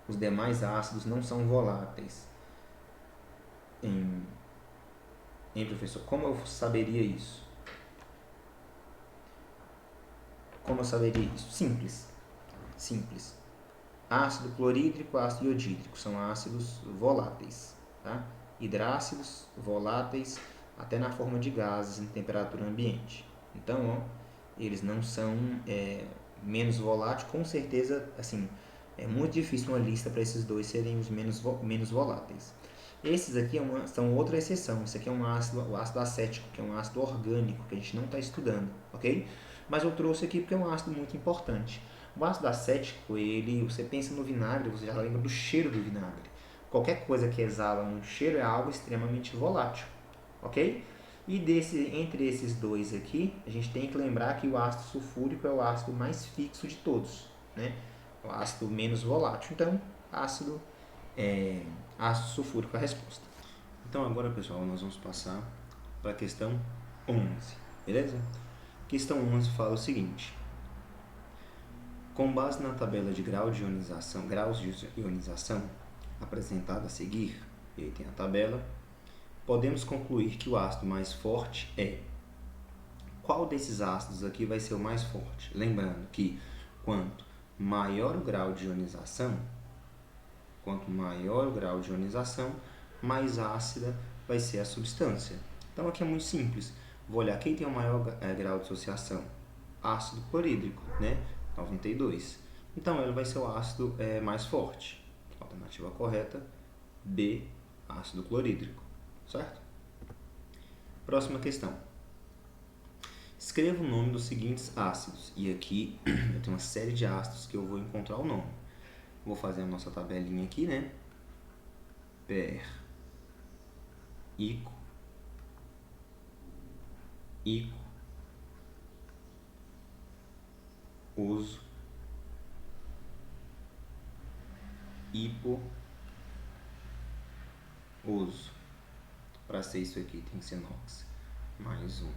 os demais ácidos não são voláteis? Professor, como eu saberia isso? Como eu saberia isso? Simples. Ácido clorídrico, ácido iodídrico são ácidos voláteis, tá? Hidrácidos voláteis até na forma de gases em temperatura ambiente. Então, ó, eles não são menos voláteis, com certeza, assim, é muito difícil uma lista para esses dois serem os menos voláteis. Esses aqui são outra exceção. Esse aqui é o ácido acético, que é um ácido orgânico, que a gente não está estudando, ok? Mas eu trouxe aqui porque é um ácido muito importante. O ácido acético, você pensa no vinagre, você já lembra do cheiro do vinagre. qualquer coisa que exala um cheiro é algo extremamente volátil, ok? E entre esses dois aqui, a gente tem que lembrar que o ácido sulfúrico é o ácido mais fixo de todos, né? O ácido menos volátil. Então, ácido sulfúrico é a resposta. Então agora, pessoal, nós vamos passar para a questão 11, beleza? Questão 11 fala o seguinte: com base na tabela de graus de ionização apresentada a seguir, e aí tem a tabela, podemos concluir que o ácido mais forte é... Qual desses ácidos aqui vai ser o mais forte? Lembrando que quanto maior o grau de ionização, mais ácida vai ser a substância. Então aqui é muito simples. Vou olhar quem tem o maior grau de dissociação. Ácido clorídrico, né? 92. Então ele vai ser o ácido mais forte. Alternativa correta, B, ácido clorídrico. Certo? Próxima questão. Escreva o nome dos seguintes ácidos. E aqui eu tenho uma série de ácidos que eu vou encontrar o nome. Vou fazer a nossa tabelinha aqui, né? Per, ico, oso, hipo, oso. Para ser isso aqui tem que ser NOx. Mais 1,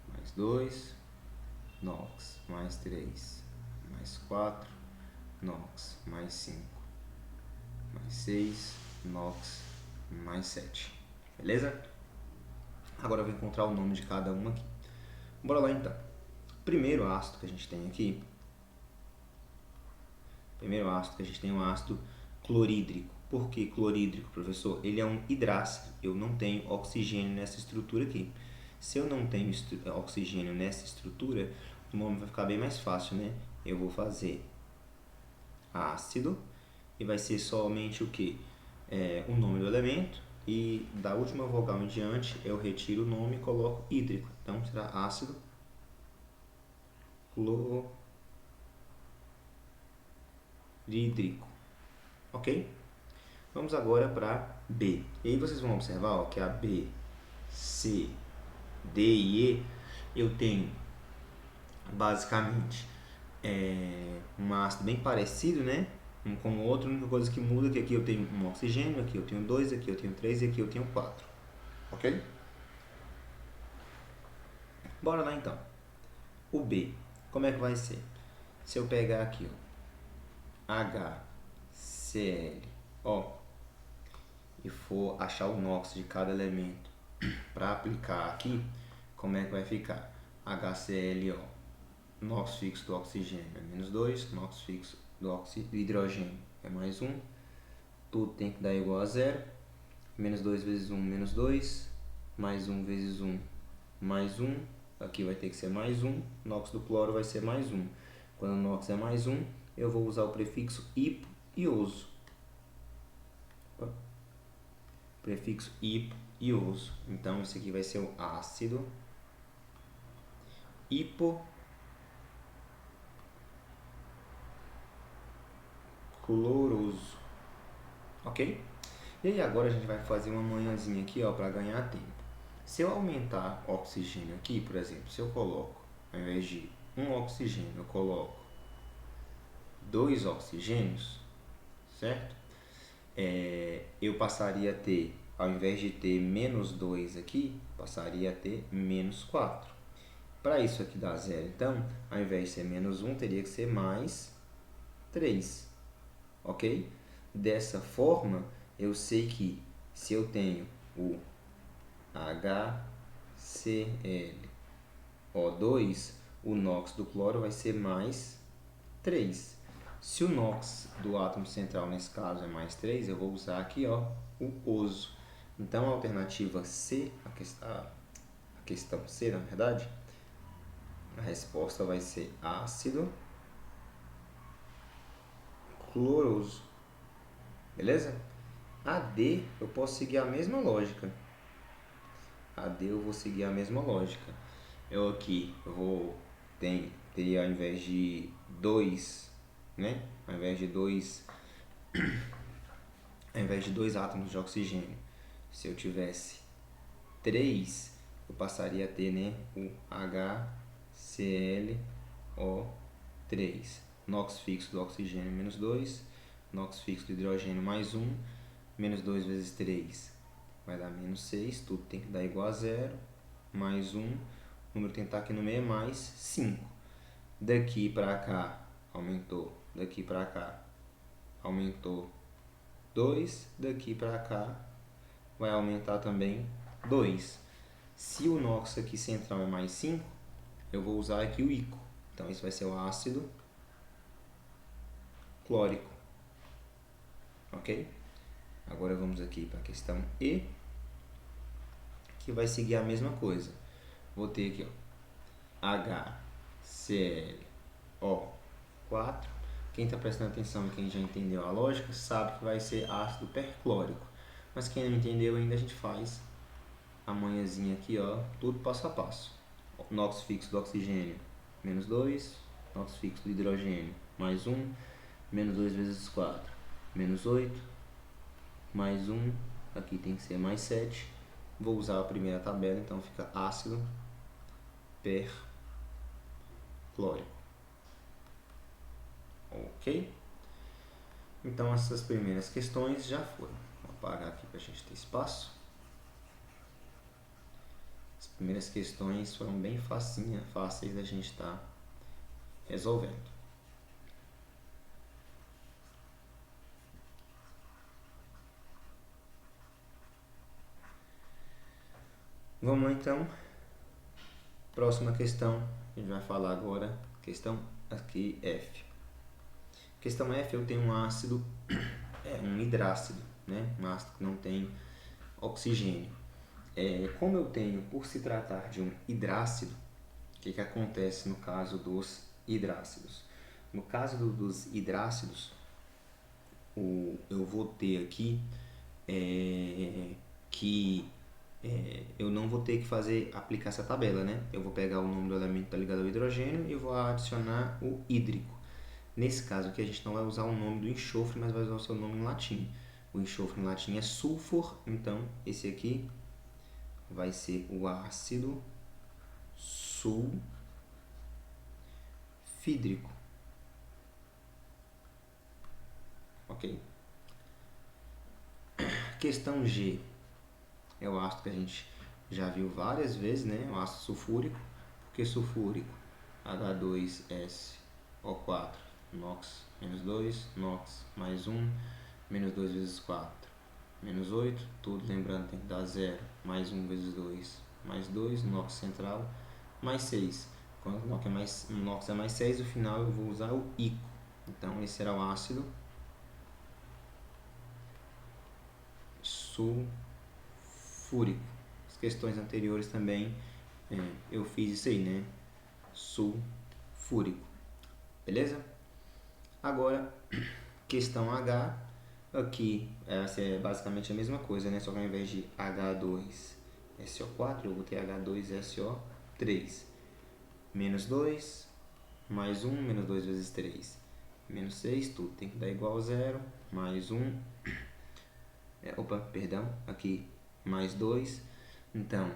mais 2, NOx, mais 3, mais 4, NOx, mais 5, mais 6, NOx, mais 7. Beleza? Agora eu vou encontrar o nome de cada um aqui. Bora lá então. Primeiro ácido que a gente tem aqui. É o ácido clorídrico. Por que clorídrico, professor? Ele é um hidrácido. Eu não tenho oxigênio nessa estrutura aqui. Se eu não tenho oxigênio nessa estrutura, o nome vai ficar bem mais fácil, né? Eu vou fazer ácido e vai ser somente o que? O nome do elemento, e da última vogal em diante eu retiro o nome e coloco hídrico. Então será ácido clorídrico. Ok? Vamos agora para B. E aí vocês vão observar que a B, C, D e E eu tenho basicamente um ácido bem parecido, né? Um com o outro. A única coisa que muda é que aqui eu tenho um oxigênio, aqui eu tenho 2, aqui eu tenho 3 e aqui eu tenho 4. Ok? Bora lá então. O B, como é que vai ser? Se eu pegar aqui, HCl, e for achar o NOx de cada elemento para aplicar aqui, como é que vai ficar? HCl, NOx fixo do oxigênio é menos 2, NOx fixo do hidrogênio é mais 1, tudo tem que dar igual a 0, menos 2 vezes 1, menos 2, mais 1 vezes 1, mais 1, aqui vai ter que ser mais 1, NOx do cloro vai ser mais 1. Quando o NOx é mais 1, eu vou usar o prefixo hipo e oso. Prefixo hipo e oso. Então, isso aqui vai ser o ácido hipocloroso. Ok? E aí agora a gente vai fazer uma manhãzinha aqui, para ganhar tempo. Se eu aumentar o oxigênio aqui, por exemplo, se eu coloco, ao invés de um oxigênio, eu coloco 2 oxigênios, certo? Eu passaria a ter, ao invés de ter menos 2 aqui, passaria a ter menos 4. Para isso aqui dar 0, então, ao invés de ser menos 1, teria que ser mais 3. Ok? Dessa forma, eu sei que se eu tenho o HClO2, o NOx do cloro vai ser mais 3. Se o NOx do átomo central, nesse caso, é mais 3, eu vou usar aqui o oso. Então, a alternativa C, a questão C, na verdade, a resposta vai ser ácido cloroso. Beleza? A D, eu posso seguir a mesma lógica. Eu aqui, teria ao invés de 2, né? Ao invés de 2 ao invés de 2 átomos de oxigênio, se eu tivesse 3, eu passaria a ter, né, o HClO3. NOx fixo do oxigênio menos 2, NOx fixo do hidrogênio mais 1, menos 2 vezes 3 vai dar menos 6, tudo tem que dar igual a zero, mais 1, o número tem que estar aqui no meio é mais 5. Daqui para cá aumentou, daqui para cá aumentou 2, daqui para cá vai aumentar também 2. Se o NOx aqui central é mais 5, eu vou usar aqui o ICO. Então, isso vai ser o ácido clórico. Ok? Agora vamos aqui para a questão E, que vai seguir a mesma coisa. Vou ter aqui, ó, HClO4. Quem está prestando atenção e quem já entendeu a lógica sabe que vai ser ácido perclórico. Mas quem não entendeu ainda, a gente faz a manhãzinha aqui, ó, tudo passo a passo. NOx fixo do oxigênio, menos 2. NOx fixo do hidrogênio, mais 1. Menos 2 vezes 4, menos 8. Mais 1, aqui tem que ser mais 7. Vou usar a primeira tabela, então fica ácido perclórico. Ok? Então essas primeiras questões já foram. Vou apagar aqui para a gente ter espaço. As primeiras questões foram bem fáceis da gente estar resolvendo. Vamos lá então. Próxima questão, a gente vai falar agora, questão aqui F. Questão F, eu tenho um ácido, um hidrácido, né? Um ácido que não tem oxigênio. Como eu tenho, por se tratar de um hidrácido, o que acontece no caso dos hidrácidos? No caso dos hidrácidos, eu vou ter aqui que eu não vou ter que aplicar essa tabela, né? Eu vou pegar o nome do elemento que está ligado ao hidrogênio e vou adicionar o hídrico. Nesse caso aqui a gente não vai usar o nome do enxofre, mas vai usar o seu nome em latim. O enxofre em latim é sulfur, então esse aqui vai ser o ácido sulfídrico. Ok? Questão G é o ácido que a gente já viu várias vezes, né? O ácido sulfúrico. Por que sulfúrico? H2SO4, NOx menos 2, NOx mais 1, menos 2 vezes 4, menos 8, tudo lembrando tem que dar 0, mais 1 vezes 2, mais 2, NOx central, mais 6. Quando o NOx é mais 6, no final eu vou usar o ICO. Então esse será o ácido sulfúrico. As questões anteriores também eu fiz isso aí, né? Sulfúrico. Beleza? Agora, questão H. Aqui, essa é basicamente a mesma coisa, né? Só que ao invés de H2SO4, eu vou ter H2SO3. Menos 2, mais 1, menos 2 vezes 3. Menos 6, tudo tem que dar igual a 0. Mais 1. Aqui mais 2. Então,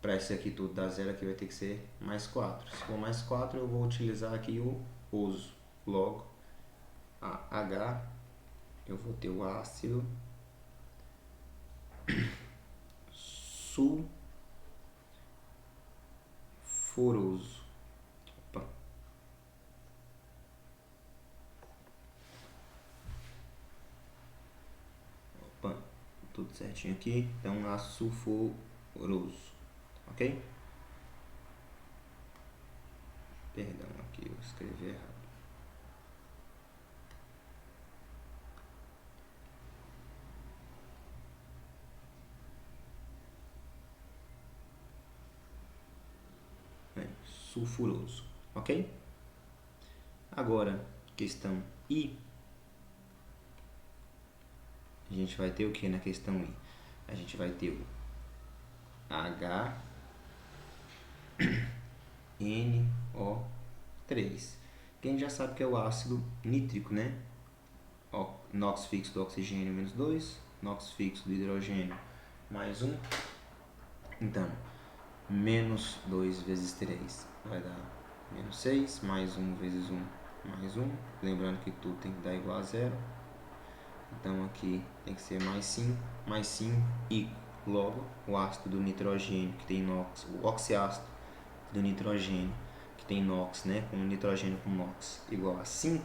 para isso aqui tudo dar 0, aqui vai ter que ser mais 4. Se for mais 4, eu vou utilizar aqui o oso. Logo, a H, eu vou ter o ácido sulfuroso. Tudo certinho aqui. Então, ácido sulfuroso. Ok? Perdão, aqui eu escrevi errado. Sulfuroso. Ok? Agora, questão I. A gente vai ter o que na questão I? A gente vai ter o HNO3. Quem já sabe que é o ácido nítrico, né? NOx fixo do oxigênio menos 2, NOx fixo do hidrogênio mais 1. Então, menos 2 vezes 3 vai dar menos 6, mais 1 vezes 1, mais 1. Lembrando que tudo tem que dar igual a zero. Então aqui tem que ser mais 5 e logo o ácido do nitrogênio que tem NOx, o oxiácido do nitrogênio que tem NOx, né, com nitrogênio com NOx igual a 5,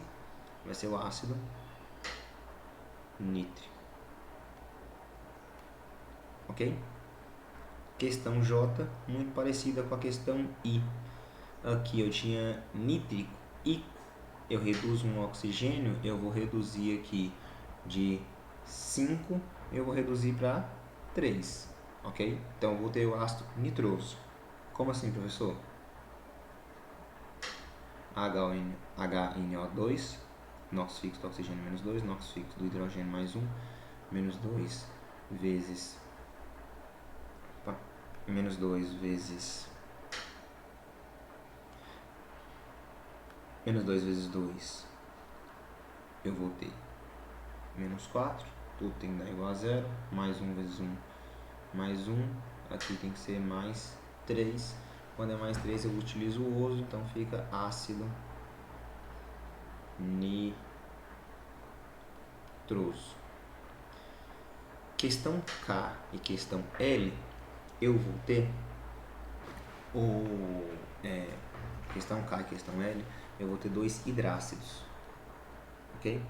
vai ser o ácido nítrico. Ok? Questão J, muito parecida com a questão I. Aqui eu tinha nítrico e eu reduzo um oxigênio, eu vou reduzir aqui de 5, eu vou reduzir para 3, ok? Então eu vou ter o ácido nitroso. Como assim, professor? HNO2, NOx fixo do oxigênio menos 2, NOx fixo do hidrogênio mais 1, menos 2 vezes menos 2 vezes 2, eu vou ter menos 4, tudo tem que dar igual a zero, mais 1 vezes 1, mais 1, aqui tem que ser mais 3, quando é mais 3 eu utilizo o oso, então fica ácido nitroso. Questão K e questão L, eu vou ter questão K e questão L, eu vou ter 2 hidrácidos, ok?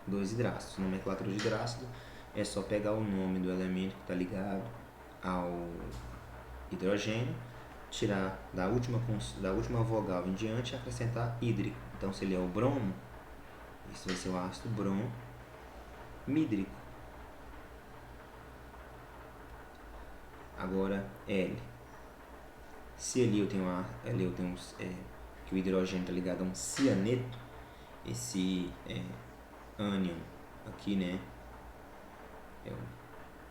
2 hidrácidos. Nomenclatura de hidrácido é só pegar o nome do elemento que está ligado ao hidrogênio, tirar da última vogal em diante e acrescentar hídrico. Então, se ele é o bromo, isso vai ser o ácido bromídrico. Agora, L. Se ali eu tenho, que o hidrogênio está ligado a um cianeto, esse ânion aqui, né, é o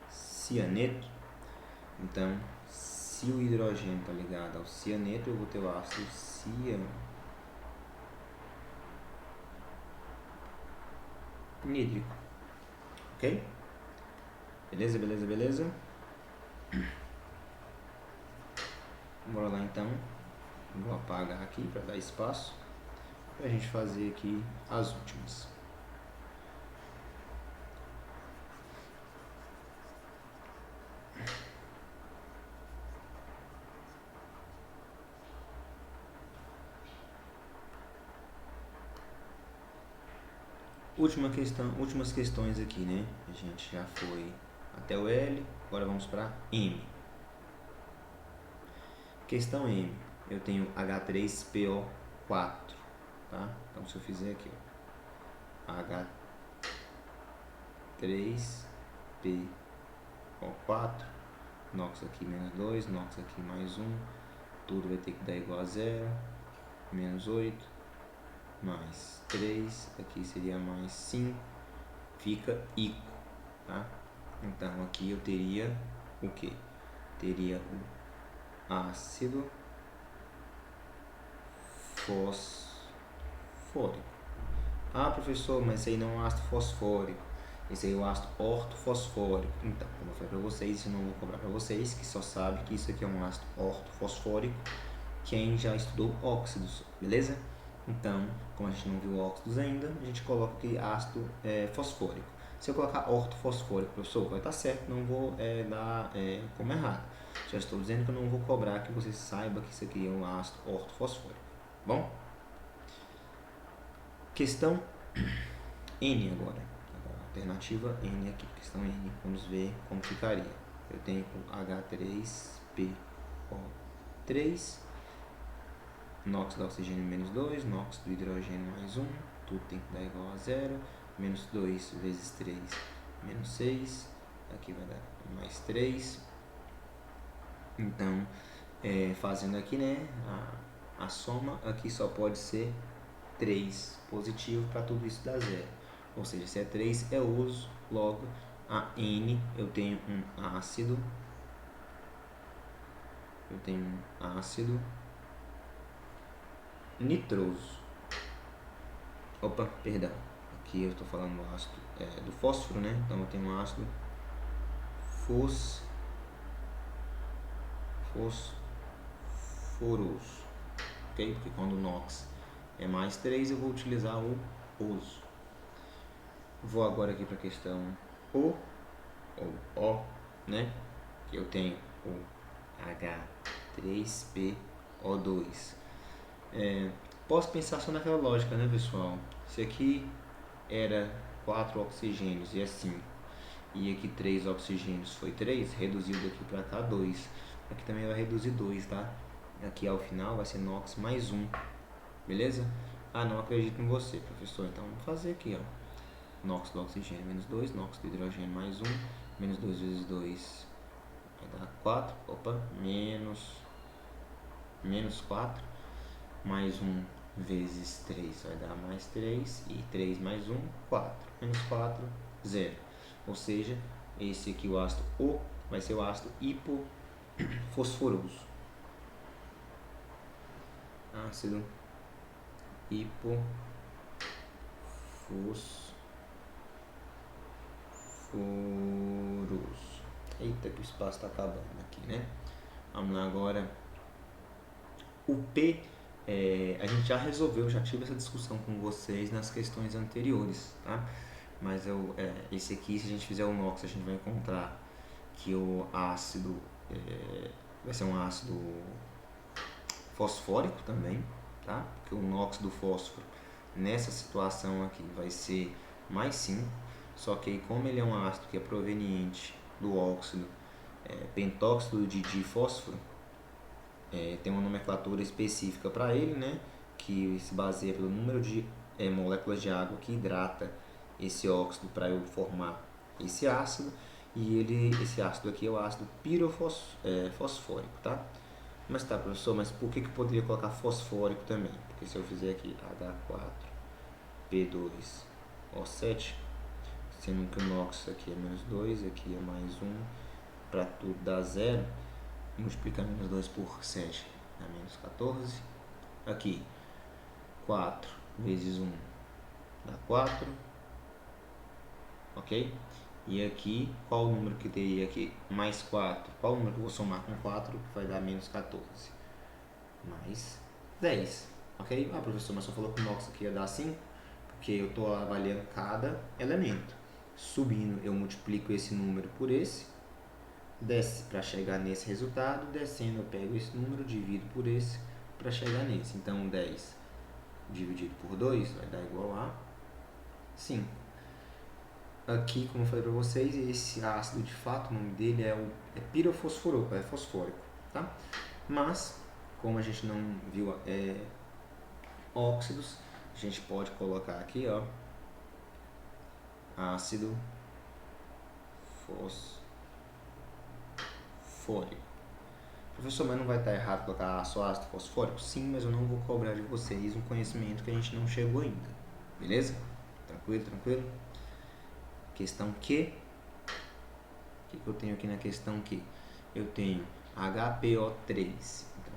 cianeto. Então, se o hidrogênio está ligado ao cianeto, eu vou ter o ácido cianídrico. Ok? Beleza, beleza, beleza? Bora lá então. Vou apagar aqui para dar espaço para a gente fazer aqui as últimas. Últimas questões aqui, né? A gente já foi até o L, agora vamos para M. Questão M, eu tenho H3PO4, tá? Então se eu fizer aqui, ó, H3PO4, NOx aqui menos 2, NOx aqui mais 1, tudo vai ter que dar igual a zero, menos 8, mais 3, aqui seria mais 5, fica ICO, tá? Então aqui eu teria o que? Teria o ácido fosfórico. Ah, professor, mas esse aí não é um ácido fosfórico, esse aí é o ácido ortofosfórico. Então, como eu falei para vocês, eu não vou cobrar para vocês, que só sabe que isso aqui é um ácido ortofosfórico, quem já estudou óxidos, beleza? Então, como a gente não viu óxidos ainda, a gente coloca aqui ácido fosfórico. Se eu colocar ortofosfórico, professor, vai estar certo, não vou dar como errado. Já estou dizendo que eu não vou cobrar que você saiba que isso aqui é um ácido ortofosfórico. Bom? Questão N agora. Alternativa N aqui. Questão N. Vamos ver como ficaria. Eu tenho o H3PO3, NOx do oxigênio menos 2, NOx do hidrogênio mais 1, tudo tem que dar igual a zero, menos 2 vezes 3, menos 6, aqui vai dar mais 3. Então, fazendo aqui, né, a soma aqui só pode ser 3 positivo para tudo isso dar zero. Ou seja, se é 3 é uso, logo a N eu tenho um ácido, nitroso. Opa, perdão. Aqui aqui eu estou falando do ácido do fósforo, né? Então eu tenho um ácido fosforoso, ok? Porque quando o NOx é mais 3, eu vou utilizar o oso. Vou agora aqui para a questão O, ou O, né? Que eu tenho o H3PO2. Posso pensar só naquela lógica, né, pessoal? Se aqui era 4 oxigênios e é 5, e aqui 3 oxigênios foi 3, reduziu daqui para cá 2. Aqui também vai reduzir 2, tá? Aqui ao final vai ser NOx mais 1, beleza? Ah, não acredito em você, professor, então vamos fazer aqui, ó. NOx do oxigênio menos 2, NOx do hidrogênio mais 1, menos 2 vezes 2 vai dar 4, opa, menos 4, mais 1 vezes 3 vai dar mais 3, e 3 mais 1, 4, menos 4, 0. Ou seja, esse aqui, o ácido O, vai ser o ácido hipofosforoso. Ácido hipofosforoso. Eita, que o espaço está acabando aqui, né? Vamos lá agora. O P, a gente já resolveu, já tive essa discussão com vocês nas questões anteriores, tá? Mas esse aqui, se a gente fizer o NOx, a gente vai encontrar que o ácido vai ser um ácido fosfórico também, tá? Porque o NOx do fósforo, nessa situação aqui, vai ser mais 5. Só que aí, como ele é um ácido que é proveniente do óxido pentóxido de difósforo, tem uma nomenclatura específica para ele, né? Que se baseia pelo número de moléculas de água que hidrata esse óxido para eu formar esse ácido. E esse ácido aqui é o ácido pirofosfórico, tá? Mas tá, professor, mas por que eu poderia colocar fosfórico também? Porque se eu fizer aqui H4P2O7, sendo que o NOx aqui é menos 2, aqui é mais 1, para tudo dar 0, multiplicar menos 2 por 7 dá menos 14. Aqui, 4 vezes 1 dá 4, ok? E aqui, qual o número que teria aqui? Mais 4. Qual o número que eu vou somar com 4 que vai dar menos 14? Mais 10, ok? Ah, professor, mas só falou que o NOx aqui ia dar 5, porque eu estou avaliando cada elemento. Subindo, eu multiplico esse número por esse, desce para chegar nesse resultado, descendo eu pego esse número, divido por esse para chegar nesse. Então 10 dividido por 2 vai dar igual a 5. Aqui, como eu falei para vocês, esse ácido de fato, o nome dele é pirofosforoso, é fosfórico, tá? Mas, como a gente não viu óxidos, a gente pode colocar aqui, ó, ácido fosfórico. Professor, mas não vai estar errado colocar só ácido fosfórico? Sim, mas eu não vou cobrar de vocês um conhecimento que a gente não chegou ainda. Beleza? Tranquilo, tranquilo? Questão Q. O que eu tenho aqui na questão Q? Eu tenho HPO3. Então,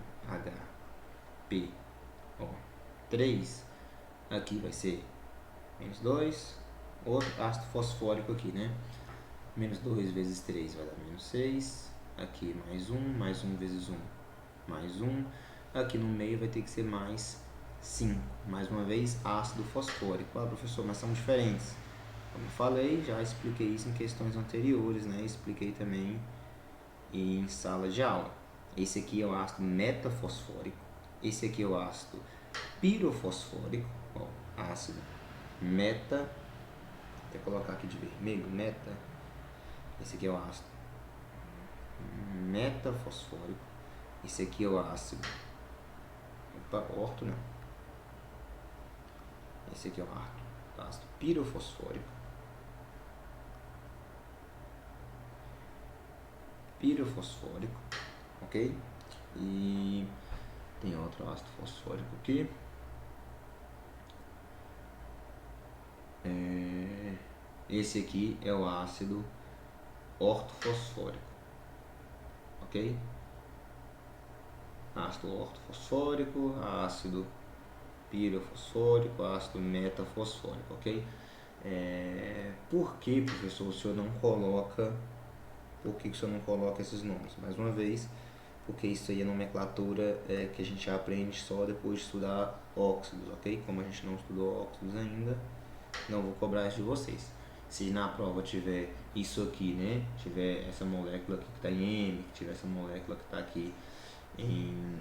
HPO3. Aqui vai ser menos 2. Outro ácido fosfórico aqui, né? Menos 2 vezes 3 vai dar menos 6. Aqui mais 1 vezes 1, mais 1. Aqui no meio vai ter que ser mais 5. Mais uma vez, ácido fosfórico. Ah, professor, mas são diferentes. Como eu falei, já expliquei isso em questões anteriores, né? Expliquei também em sala de aula. Esse aqui é o ácido metafosfórico. Esse aqui é o ácido pirofosfórico. Ó, ácido meta. Vou até colocar aqui de vermelho, meta. Esse aqui é o ácido metafosfórico. Esse aqui é o ácido orto, não. Esse aqui é o ácido pirofosfórico. Ok? E tem outro ácido fosfórico aqui. Esse aqui é o ácido ortofosfórico. Ok? Ácido ortofosfórico, ácido pirofosfórico, ácido metafosfórico, ok? Por que, professor, o senhor não coloca... Por que o senhor não coloca esses nomes? Mais uma vez, porque isso aí é nomenclatura que a gente aprende só depois de estudar óxidos, ok? Como a gente não estudou óxidos ainda, não vou cobrar isso de vocês. Se na prova tiver isso aqui, né? Tiver essa molécula aqui que está em M, tiver essa molécula que está aqui em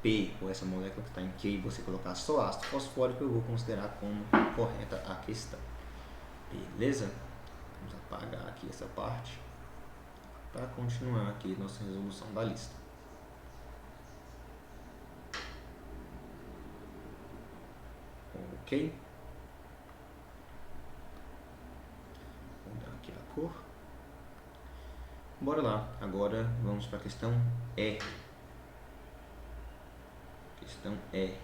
P, ou essa molécula que está em Q, e você colocar só ácido fosfórico, eu vou considerar como correta a questão. Beleza? Vamos apagar aqui essa parte para continuar aqui nossa resolução da lista. Ok? Vou mudar aqui a cor. Bora lá, agora vamos para a questão R. Questão R.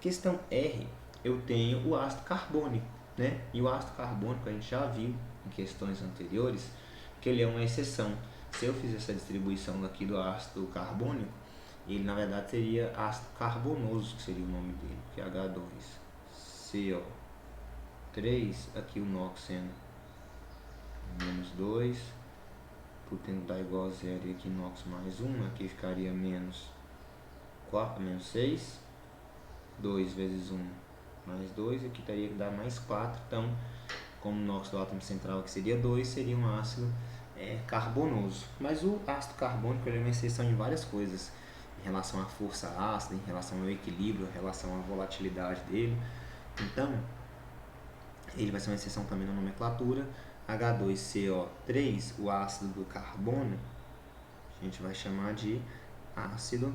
Questão R, eu tenho o ácido carbônico, né? E o ácido carbônico a gente já viu em questões anteriores que ele é uma exceção. Se eu fizer essa distribuição aqui do ácido carbônico, ele na verdade seria ácido carbonoso, que seria o nome dele, que é H2CO3, aqui o NOx sendo menos 2, por tendo dar igual a zero, e aqui NOx mais 1, aqui ficaria menos 6, 2 vezes 1 mais 2, aqui teria que dar mais 4, então, como o NOx do átomo central aqui seria 2, seria um ácido carbonoso. Mas o ácido carbônico é uma exceção em várias coisas, em relação à força ácida, em relação ao equilíbrio, em relação à volatilidade dele. Então, ele vai ser uma exceção também na nomenclatura. H2CO3, o ácido do carbono, a gente vai chamar de ácido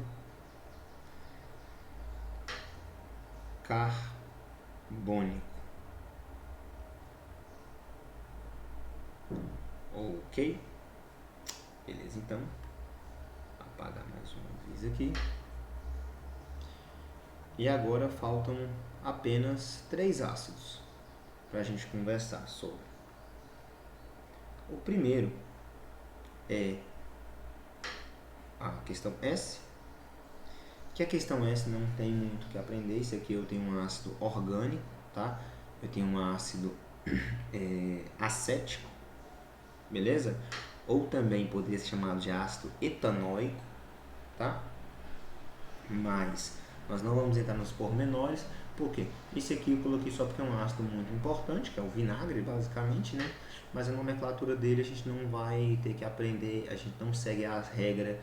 carbônico. Ok? Beleza, então. Apagar mais uma vez aqui. E agora faltam apenas 3 ácidos para a gente conversar sobre. O primeiro é a questão S, que a questão S não tem muito o que aprender. Esse aqui eu tenho um ácido orgânico, tá? Eu tenho um ácido acético, beleza? Ou também poderia ser chamado de ácido etanóico, tá? Mas nós não vamos entrar nos pormenores, porque esse aqui eu coloquei só porque é um ácido muito importante, que é o vinagre, basicamente, né? Mas a nomenclatura dele a gente não vai ter que aprender, a gente não segue a regra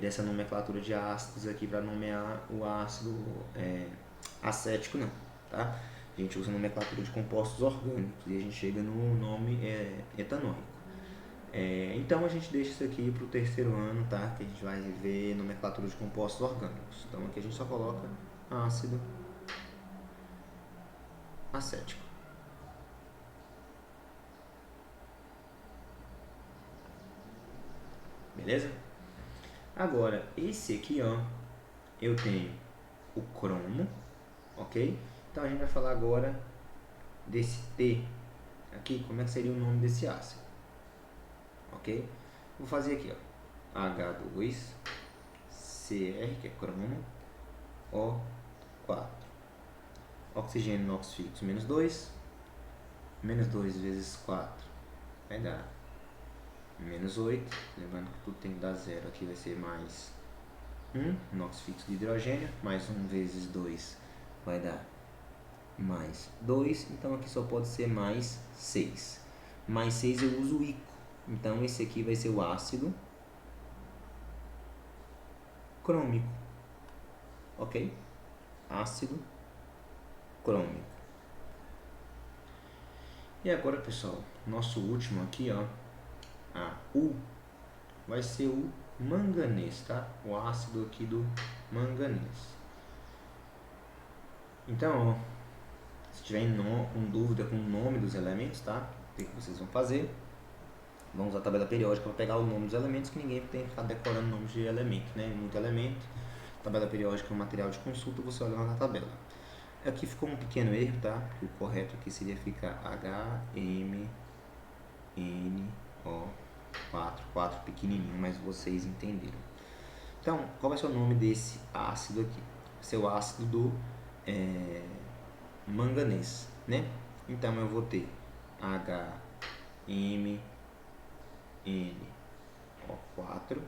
dessa nomenclatura de ácidos aqui para nomear o ácido acético, não, tá? A gente usa a nomenclatura de compostos orgânicos e a gente chega no nome etanóico. Então a gente deixa isso aqui para o terceiro ano, tá? Que a gente vai ver nomenclatura de compostos orgânicos. Então aqui a gente só coloca ácido acético. Beleza? Agora, esse aqui, ó, eu tenho o cromo, ok? Então a gente vai falar agora desse T aqui, como é que seria o nome desse ácido, ok? Vou fazer aqui, ó, H2CR, que é cromo, O4. Oxigênio NOx fixo, menos 2. Menos 2 vezes 4 vai dar menos 8. Lembrando que tudo tem que dar zero. Aqui vai ser mais 1. NOx fixo de hidrogênio. Mais 1 vezes 2 vai dar mais 2. Então aqui só pode ser mais 6. Mais 6 eu uso o ICO. Então esse aqui vai ser o ácido crômico. Ok? Ácido crômico. E agora, pessoal, nosso último aqui, ó, a U, vai ser o manganês, tá? O ácido aqui do manganês. Então, ó, se tiver com dúvida com o nome dos elementos, tá? O que vocês vão fazer? Vamos usar a tabela periódica para pegar o nome dos elementos, que ninguém tem que ficar decorando nomes de elemento, né? Muito elemento. Tabela periódica é um material de consulta, você olha lá na tabela. Aqui ficou um pequeno erro, tá? O correto aqui seria ficar HMNO4, 4 pequenininho, mas vocês entenderam. Então, qual vai ser o nome desse ácido aqui? Vai ser o ácido do manganês, né? Então eu vou ter HMnO4,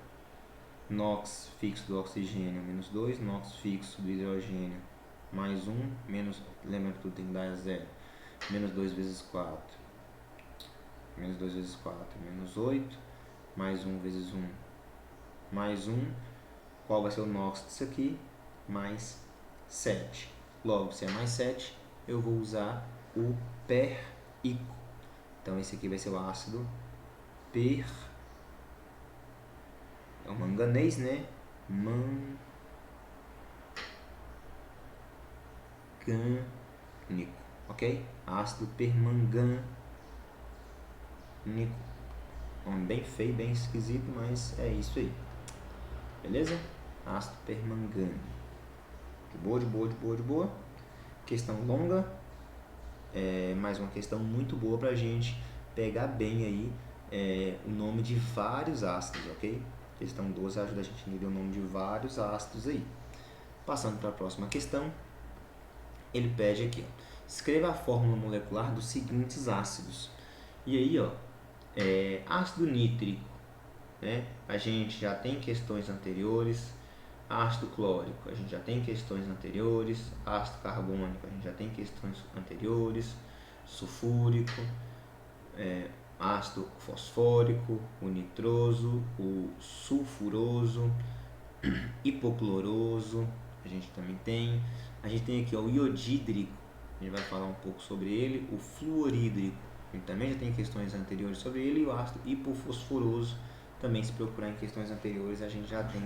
NOx fixo do oxigênio menos 2, NOx fixo do hidrogênio mais 1, menos, lembra que tudo tem que dar zero, menos 2 vezes 4, menos 2 vezes 4, menos 8, mais 1 vezes 1, mais 1, qual vai ser o NOx disso aqui? Mais 7. Logo, se é mais 7, eu vou usar o PERICO. Então, esse aqui vai ser o ácido é o manganês, né? Mangânico, ok? Ácido permangânico. Nome bem feio, bem esquisito, mas é isso aí. Beleza? Ácido permangânico. De boa, de boa, de boa, de boa. Questão longa. Mais uma questão muito boa pra gente pegar bem aí o nome de vários ácidos, ok? Questão 12 ajuda a gente a entender o nome de vários ácidos aí. Passando para a próxima questão, ele pede aqui, ó, escreva a fórmula molecular dos seguintes ácidos. E aí, ó, ácido nítrico, né? A gente já tem questões anteriores. Ácido clórico, a gente já tem questões anteriores. Ácido carbônico, a gente já tem questões anteriores. Sulfúrico, ácido fosfórico, o nitroso, o sulfuroso, hipocloroso, a gente também tem. A gente tem aqui ó, o iodídrico, a gente vai falar um pouco sobre ele. O fluorídrico, a gente também já tem questões anteriores sobre ele. E o ácido hipofosforoso, também se procurar em questões anteriores, a gente já tem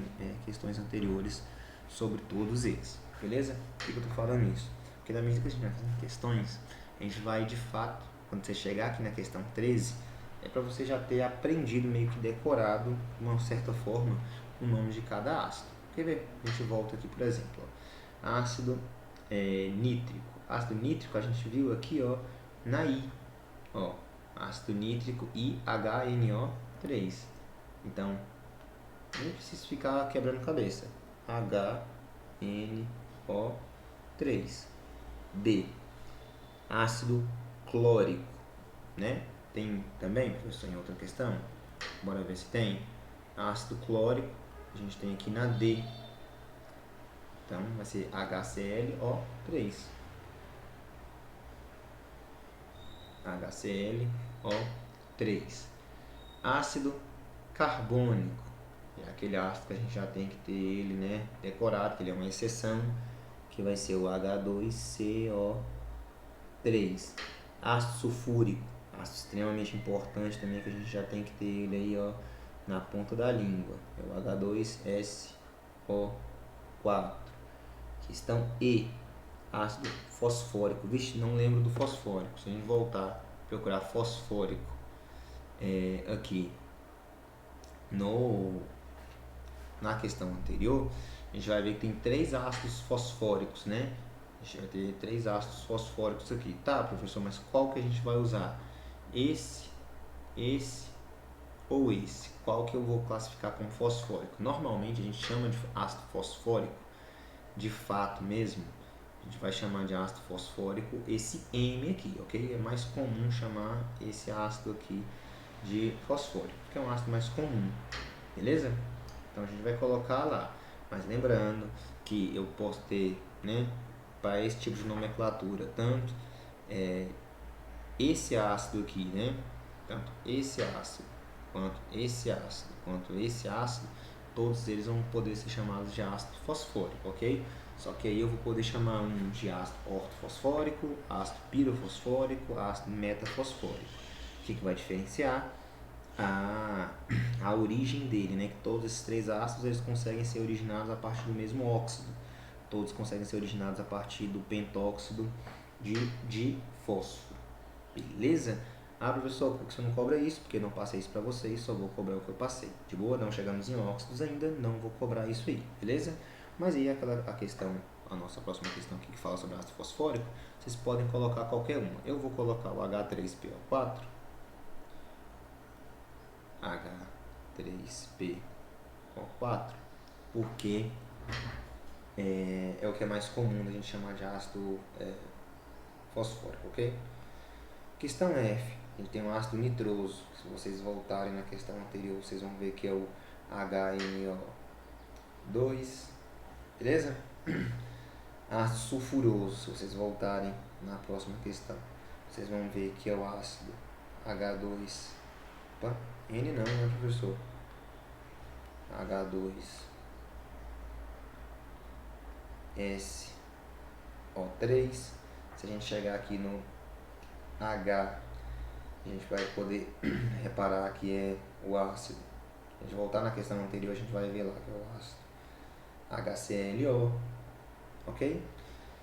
questões anteriores sobre todos eles. Beleza? Por que eu estou falando isso? Porque da medida que a gente vai fazendo questões, a gente vai de fato, quando você chegar aqui na questão 13, é para você já ter aprendido, meio que decorado, de uma certa forma, o nome de cada ácido. Quer ver? A gente volta aqui, por exemplo, ó. Ácido nítrico. Ácido nítrico a gente viu aqui, ó, na I. Ó, ácido nítrico IHNO3. Então, nem preciso ficar quebrando cabeça. HNO3. D. Ácido clórico, né? Tem também, professor, em outra questão. Bora ver se tem. Ácido clórico, a gente tem aqui na D. Então, vai ser HClO3. HClO3. Ácido carbônico. É aquele ácido que a gente já tem que ter ele, né, decorado, que ele é uma exceção, que vai ser o H2CO3. Ácido sulfúrico, ácido extremamente importante também, que a gente já tem que ter ele aí, ó, na ponta da língua. É o H2SO4. Questão E. Ácido fosfórico. Vixe, não lembro do fosfórico. Se a gente voltar, procurar fosfórico aqui na questão anterior, a gente vai ver que tem 3 ácidos fosfóricos, né? A gente vai ter 3 ácidos fosfóricos aqui. Tá, professor, mas qual que a gente vai usar? Esse ou esse? Qual que eu vou classificar como fosfórico? Normalmente a gente chama de ácido fosfórico, de fato mesmo, a gente vai chamar de ácido fosfórico esse M aqui, ok? É mais comum chamar esse ácido aqui de fosfórico, que é um ácido mais comum, beleza? Então a gente vai colocar lá, mas lembrando que eu posso ter, né, para esse tipo de nomenclatura, tanto esse ácido aqui, né, tanto esse ácido, quanto esse ácido, todos eles vão poder ser chamados de ácido fosfórico, ok? Só que aí eu vou poder chamar um de ácido ortofosfórico, ácido pirofosfórico, ácido metafosfórico. O que vai diferenciar? A origem dele, né? Que todos esses 3 ácidos eles conseguem ser originados a partir do mesmo óxido. Todos conseguem ser originados a partir do pentóxido de fósforo. Beleza? Ah, professor, por que você não cobra isso? Porque eu não passei isso para vocês, só vou cobrar o que eu passei. De boa, não chegamos em óxidos ainda, não vou cobrar isso aí, beleza? Mas aí a nossa próxima questão aqui que fala sobre ácido fosfórico, vocês podem colocar qualquer uma. Eu vou colocar o H3PO4, H3PO4, porque é o que é mais comum da gente chamar de ácido fosfórico, ok? Questão F, ele tem um ácido nitroso. Se vocês voltarem na questão anterior, vocês vão ver que é o HNO2, beleza? Ácido sulfuroso, se vocês voltarem na próxima questão, vocês vão ver que é o ácido H2, opa, N não, né, professor? H2SO3. Se a gente chegar aqui no H, a gente vai poder reparar que é o ácido. Se a gente voltar na questão anterior, a gente vai ver lá que é o ácido HClO, ok?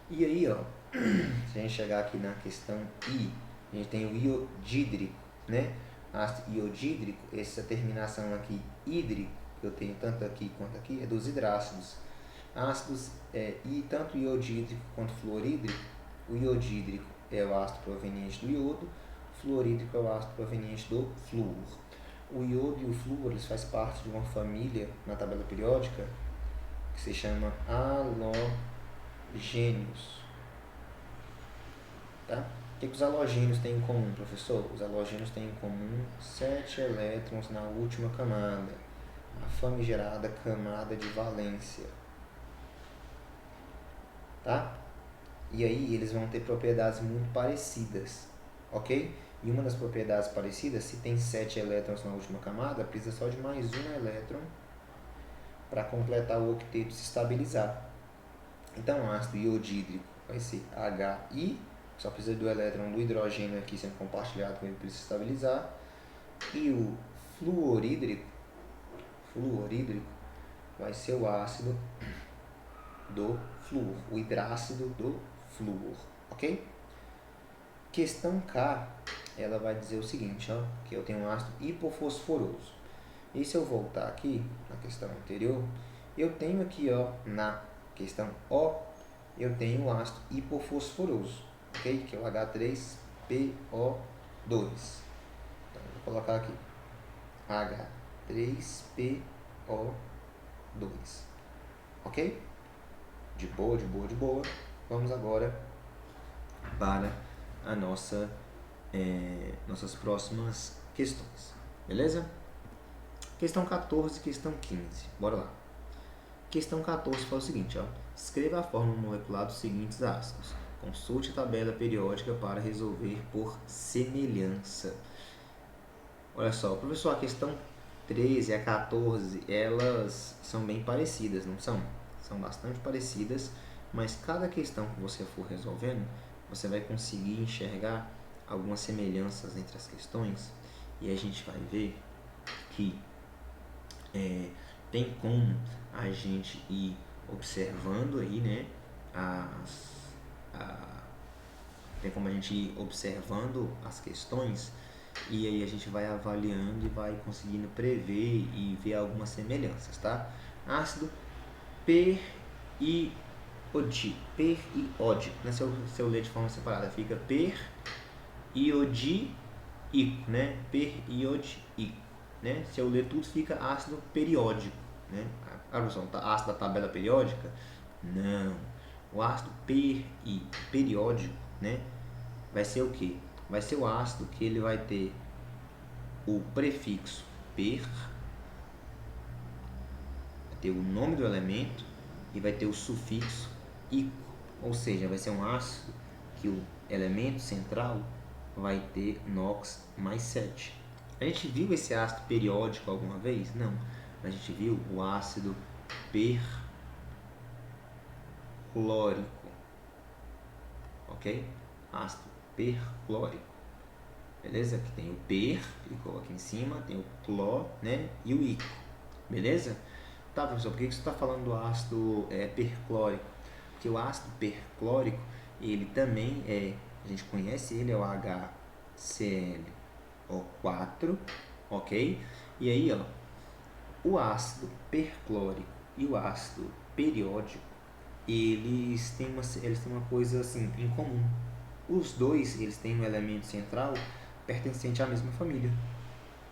E aí, ó, se a gente chegar aqui na questão I, a gente tem o iodídrico, né? Ácido iodídrico, essa terminação aqui, hídrico, que eu tenho tanto aqui quanto aqui, é dos hidrácidos. Ácidos, e tanto iodídrico quanto fluorídrico, o iodídrico é o ácido proveniente do iodo, o fluorídrico é o ácido proveniente do flúor. O iodo e o flúor, eles fazem parte de uma família na tabela periódica que se chama halogênios. Tá? O que os halogênios têm em comum, professor? Os halogênios têm em comum 7 elétrons na última camada, a famigerada camada de valência. Tá? E aí eles vão ter propriedades muito parecidas, ok? E uma das propriedades parecidas, se tem 7 elétrons na última camada, precisa só de mais um elétron para completar o octeto se estabilizar. Então o ácido iodídrico vai ser HI, só precisa do elétron do hidrogênio aqui sendo compartilhado com ele para se estabilizar. E o fluorídrico vai ser o ácido do flúor, o hidrácido do flúor, ok? Questão K, ela vai dizer o seguinte, ó, que eu tenho um ácido hipofosforoso. E se eu voltar aqui na questão anterior, eu tenho aqui, ó, na questão O, eu tenho o ácido hipofosforoso, ok? Que é o H3PO2. Então, eu vou colocar aqui H3PO2, ok? De boa, de boa, de boa. Vamos agora para a nossas próximas questões, beleza? Questão 14 e questão 15, bora lá. Questão 14 fala o seguinte, ó. Escreva a fórmula molecular dos seguintes ácidos. Consulte a tabela periódica para resolver por semelhança. Olha só, professor, a questão 13 e a 14, elas são bem parecidas, não são? São bastante parecidas, mas cada questão que você for resolvendo, você vai conseguir enxergar algumas semelhanças entre as questões e a gente vai ver que tem como a gente ir observando aí, né, tem como a gente ir observando as questões e aí a gente vai avaliando e vai conseguindo prever e ver algumas semelhanças, tá? Ácido periódico, né? Se eu ler de forma separada, fica periodíico, né? Periodíico, né? Se eu ler tudo, fica ácido periódico, né? Ácido da tabela periódica? Não. O ácido periódico, né? Vai ser o que? Vai ser o ácido que ele vai ter o prefixo per, vai ter o nome do elemento e vai ter o sufixo ico, ou seja, vai ser um ácido que o elemento central vai ter NOx mais 7. A gente viu esse ácido periódico alguma vez? Não. A gente viu o ácido perclórico, ok? Ácido perclórico, beleza? Aqui tem o per, ficou aqui em cima, tem o cló, né? E o ico, beleza? Tá, professor, por que você está falando do ácido perclórico? Porque o ácido perclórico, ele também a gente conhece ele, é o HClO4, ok? E aí, ó, o ácido perclórico e o ácido periódico, eles têm uma coisa assim em comum. Os dois, eles têm um elemento central pertencente à mesma família,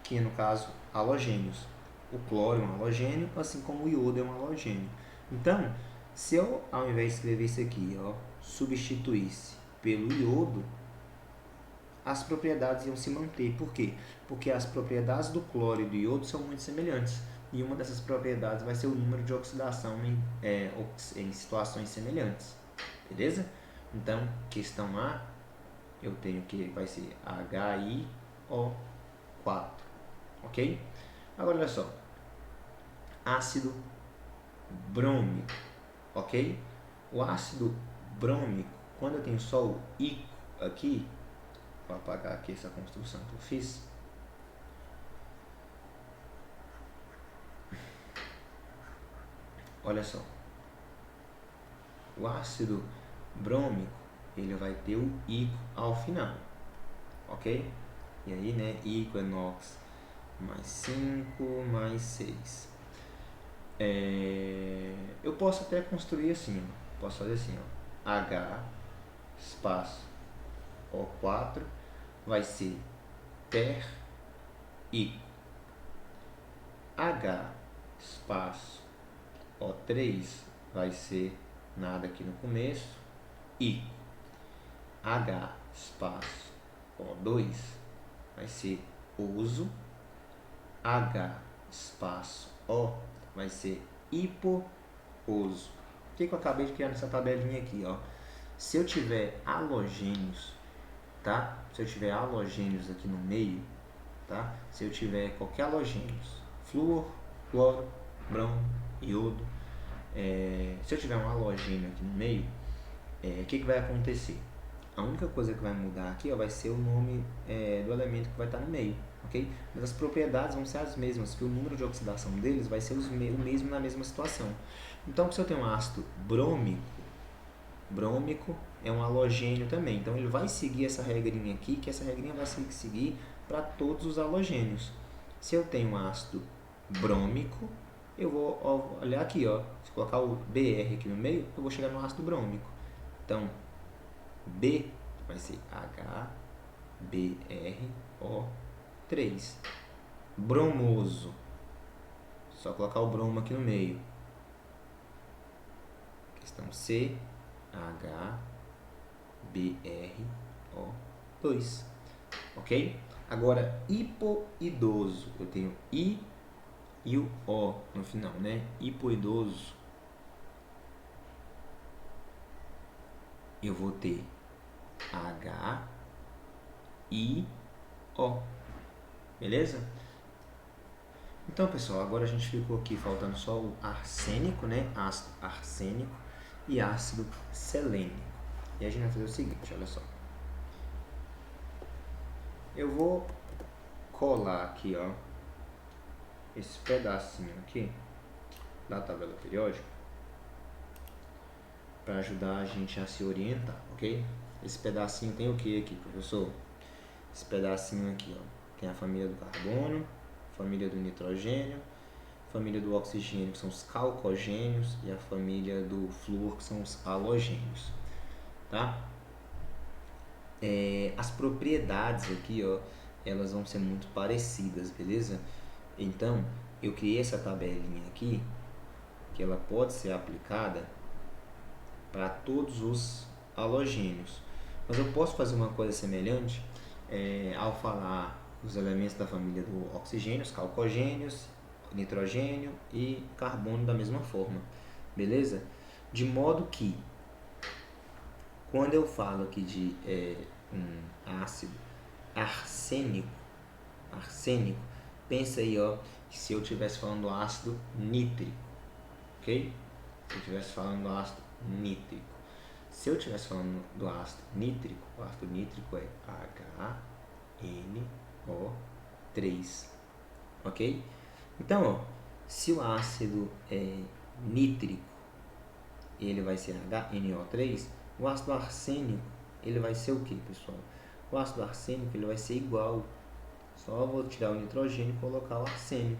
que é, no caso, halogênios. O cloro é um halogênio, assim como o iodo é um halogênio. Então, se eu, ao invés de escrever isso aqui, ó, substituísse pelo iodo, as propriedades iam se manter. Por quê? Porque as propriedades do cloro e do iodo são muito semelhantes. E uma dessas propriedades vai ser o número de oxidação em situações semelhantes. Beleza? Então, questão A, eu tenho que vai ser HiO4. Ok? Agora, olha só. Ácido brômico. Ok? O ácido brômico, quando eu tenho só o ico aqui, vou apagar aqui essa construção que eu fiz. Olha só. O ácido brômico, ele vai ter o ico ao final. Ok? E aí, né? Ico é NOx mais 5 mais 6. Eu posso até construir assim, ó. Posso fazer assim, ó. H espaço O4 vai ser per ico. H espaço O3 vai ser nada aqui no começo, ico. H espaço O2 vai ser oso. H espaço O vai ser hipooso. O que eu acabei de criar nessa tabelinha aqui, ó? Se eu tiver halogênios, tá? Se eu tiver halogênios aqui no meio, tá? Se eu tiver qualquer halogênios, flúor, cloro, bromo, iodo, se eu tiver um halogênio aqui no meio, o que vai acontecer? A única coisa que vai mudar aqui, ó, vai ser o nome do elemento que vai estar no meio, ok? Mas as propriedades vão ser as mesmas, que o número de oxidação deles vai ser o mesmo na mesma situação. Então, se eu tenho um ácido brômico é um halogênio também. Então, ele vai seguir essa regrinha aqui, que essa regrinha vai seguir para todos os halogênios. Se eu tenho um ácido brômico, eu vou olhar aqui, ó, se colocar o Br aqui no meio, eu vou chegar no ácido brômico. Então, B vai ser HBrO3. Bromoso. Só colocar o bromo aqui no meio. Questão C, HBrO2. Ok? Agora, hipoidoso. Eu tenho I e o O no final, né? Hipoidoso. Eu vou ter HIO. Beleza? Então, pessoal, agora a gente ficou aqui faltando só o arsênico, né? Ácido arsênico e ácido selênico. E a gente vai fazer o seguinte, olha só. Eu vou colar aqui, ó, esse pedacinho aqui da tabela periódica para ajudar a gente a se orientar, ok? Esse pedacinho tem o que aqui, professor? Esse pedacinho aqui, ó, tem a família do carbono, família do nitrogênio, família do oxigênio, que são os calcogênios, e a família do flúor, que são os halogênios, tá? As propriedades aqui, ó, elas vão ser muito parecidas, beleza? Então, eu criei essa tabelinha aqui, que ela pode ser aplicada para todos os halogênios. Mas eu posso fazer uma coisa semelhante ao falar os elementos da família do oxigênio, os calcogênios, nitrogênio e carbono da mesma forma, beleza? De modo que, quando eu falo aqui de um ácido arsênico, pensa aí, ó, que se eu estivesse falando do ácido nítrico, ok? Se eu estivesse falando do ácido nítrico. Se eu estivesse falando do ácido nítrico, o ácido nítrico é HNO3, ok? Então, ó, se o ácido nítrico ele vai ser HNO3, o ácido arsênico ele vai ser o que, pessoal? O ácido arsênico ele vai ser igual. Só vou tirar o nitrogênio e colocar o arsênio.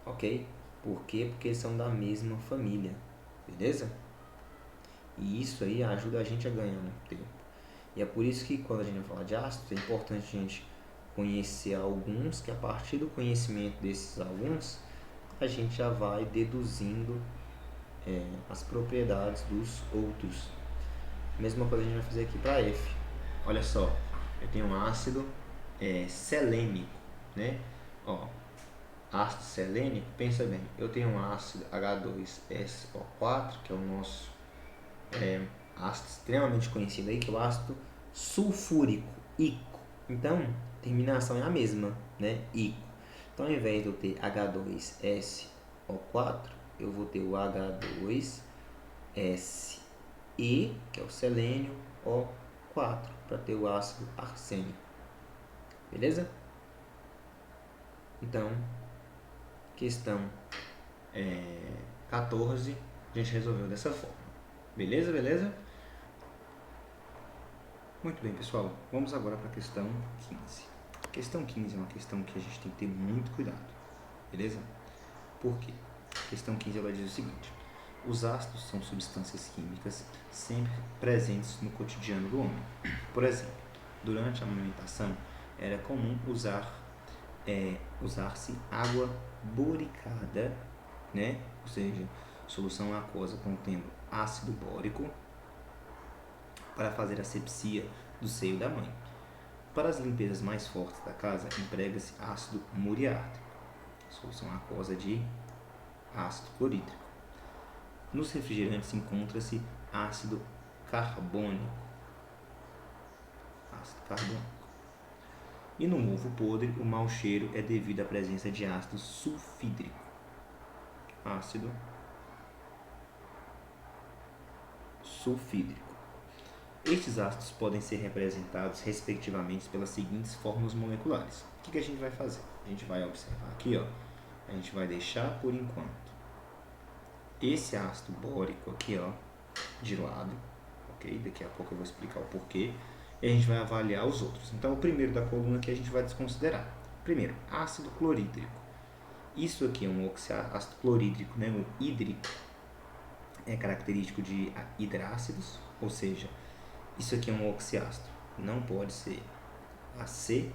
Ok? Por quê? Porque eles são da mesma família. Beleza? E isso aí ajuda a gente a ganhar no tempo. E é por isso que quando a gente vai falar de ácidos, é importante a gente conhecer alguns, que a partir do conhecimento desses alguns, a gente já vai deduzindo as propriedades dos outros. Mesma coisa a gente vai fazer aqui para F. olha só, eu tenho um ácido selênico, né? Ó, ácido selênico, pensa bem, eu tenho um ácido H2SO4, que é o nosso ácido extremamente conhecido aí, que é o ácido sulfúrico, ICO. Então, terminação é a mesma, né? ICO. Então, ao invés de eu ter H2SO4, eu vou ter o H2SE, que é o selênio, O4, para ter o ácido arsênico. Beleza? Então, questão 14, a gente resolveu dessa forma. Beleza, beleza? Muito bem, pessoal. Vamos agora para a questão 15. A questão 15 é uma questão que a gente tem que ter muito cuidado. Beleza? Por quê? A questão 15 ela diz o seguinte: os ácidos são substâncias químicas sempre presentes no cotidiano do homem. Por exemplo, durante a amamentação era comum usar-se água boricada, né? Ou seja, solução aquosa contendo ácido bórico, para fazer a asepsia do seio da mãe. Para as limpezas mais fortes da casa, emprega-se ácido muriático, solução aquosa de ácido clorídrico. Nos refrigerantes encontra-se ácido carbônico. E no ovo podre, o mau cheiro é devido à presença de ácido sulfídrico. Ácido sulfídrico. Estes ácidos podem ser representados, respectivamente, pelas seguintes fórmulas moleculares. O que a gente vai fazer? A gente vai observar aqui, ó. A gente vai deixar por enquanto esse ácido bórico aqui, ó, de lado, ok? Daqui a pouco eu vou explicar o porquê. E a gente vai avaliar os outros. Então, o primeiro da coluna que a gente vai desconsiderar. Primeiro, ácido clorídrico. Isso aqui é um ácido clorídrico, né? Um hídrico. É característico de hidrácidos, ou seja, isso aqui é um oxiácido, não pode ser AC.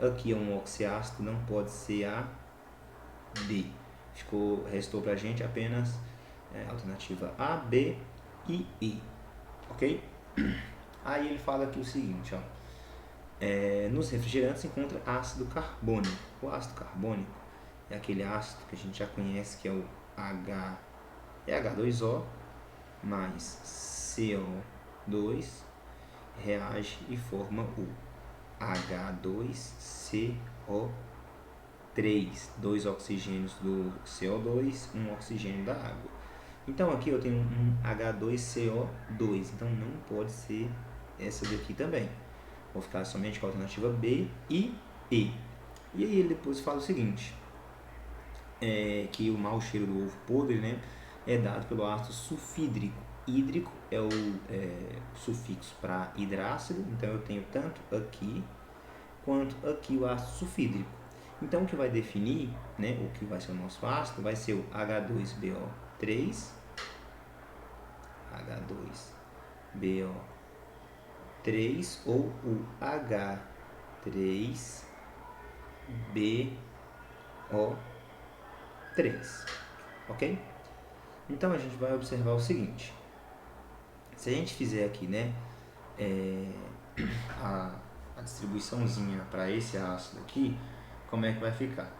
Aqui é um oxiácido, não pode ser AB. Restou pra gente apenas a alternativa A, B e E, ok? Aí ele fala aqui o seguinte, ó. Nos refrigerantes se encontra ácido carbônico. O ácido carbônico é aquele ácido que a gente já conhece, que é o H2O mais CO2 reage e forma o H2CO3, 2 oxigênios do CO2, 1 oxigênio da água. Então aqui eu tenho um H2CO2, então não pode ser essa daqui também. Vou ficar somente com a alternativa B e E. E aí ele depois fala o seguinte, que o mau cheiro do ovo podre, né, é dado pelo ácido sulfídrico. Hídrico é o sufixo para hidrácido, então eu tenho tanto aqui quanto aqui o ácido sulfídrico. Então o que vai definir, né, o que vai ser o nosso ácido, vai ser o H2BO3, H2BO3 ou o H3BO3, ok? Então a gente vai observar o seguinte: se a gente fizer aqui, né, a distribuiçãozinha para esse ácido aqui, como é que vai ficar?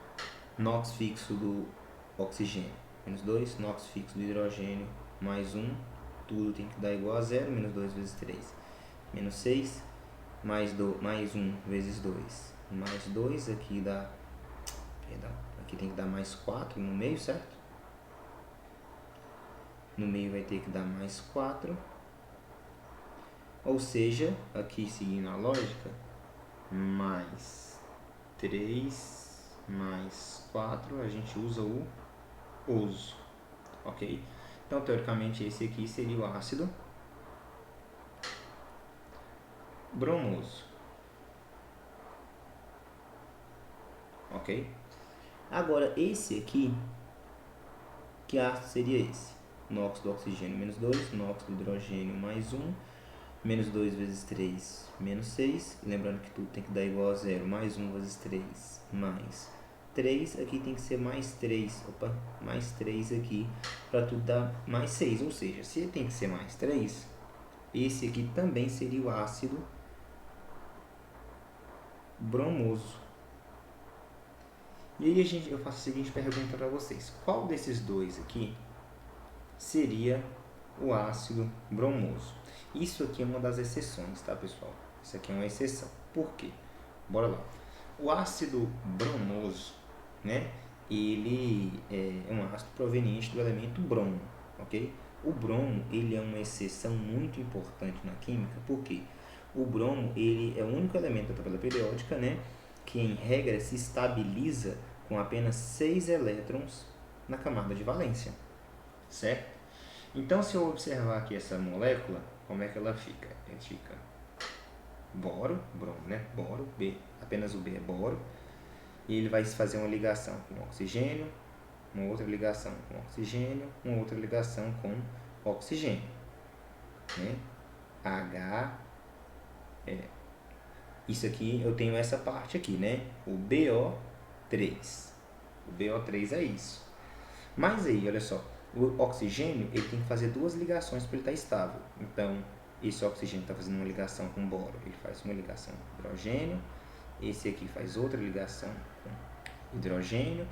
NOx fixo do oxigênio, menos 2, NOx fixo do hidrogênio, mais 1, tudo tem que dar igual a 0, menos 2 vezes 3, menos 6, mais 1 vezes 2, mais 2, aqui dá, aqui tem que dar mais 4 no meio, certo? No meio vai ter que dar mais 4, ou seja, aqui seguindo a lógica, mais 3 mais 4, a gente usa o oso, ok? Então, teoricamente, esse aqui seria o ácido bromoso, ok? Agora, esse aqui, que ácido seria esse? NOx do oxigênio menos 2, NOx do hidrogênio mais 1, menos 2 vezes 3, menos 6. Lembrando que tudo tem que dar igual a 0. Mais 1 vezes 3, mais 3. Aqui tem que ser mais 3. Opa, mais 3 aqui, para tudo dar mais 6. Ou seja, se tem que ser mais 3, esse aqui também seria o ácido bromoso. E aí eu faço a seguinte pergunta para vocês. Qual desses dois aqui seria o ácido bromoso? Isso aqui é uma das exceções, tá, pessoal? Isso aqui é uma exceção. Por quê? Bora lá. O ácido bromoso, né? Ele é um ácido proveniente do elemento bromo, ok? O bromo, ele é uma exceção muito importante na química, porque o bromo, ele é o único elemento da tabela periódica, né? Que em regra se estabiliza com apenas 6 elétrons na camada de valência, certo? Então, se eu observar aqui essa molécula, como é que ela fica? Ela fica boro, bromo, né? Boro, B, apenas o B é boro. E ele vai fazer uma ligação com oxigênio, uma outra ligação com oxigênio, uma outra ligação com oxigênio, né? H, isso aqui, eu tenho essa parte aqui, né? O BO3. O BO3 é isso. Mas aí, olha só, o oxigênio, ele tem que fazer duas ligações para ele estar estável. Então, esse oxigênio está fazendo uma ligação com boro, ele faz uma ligação com hidrogênio. Esse aqui faz outra ligação com hidrogênio.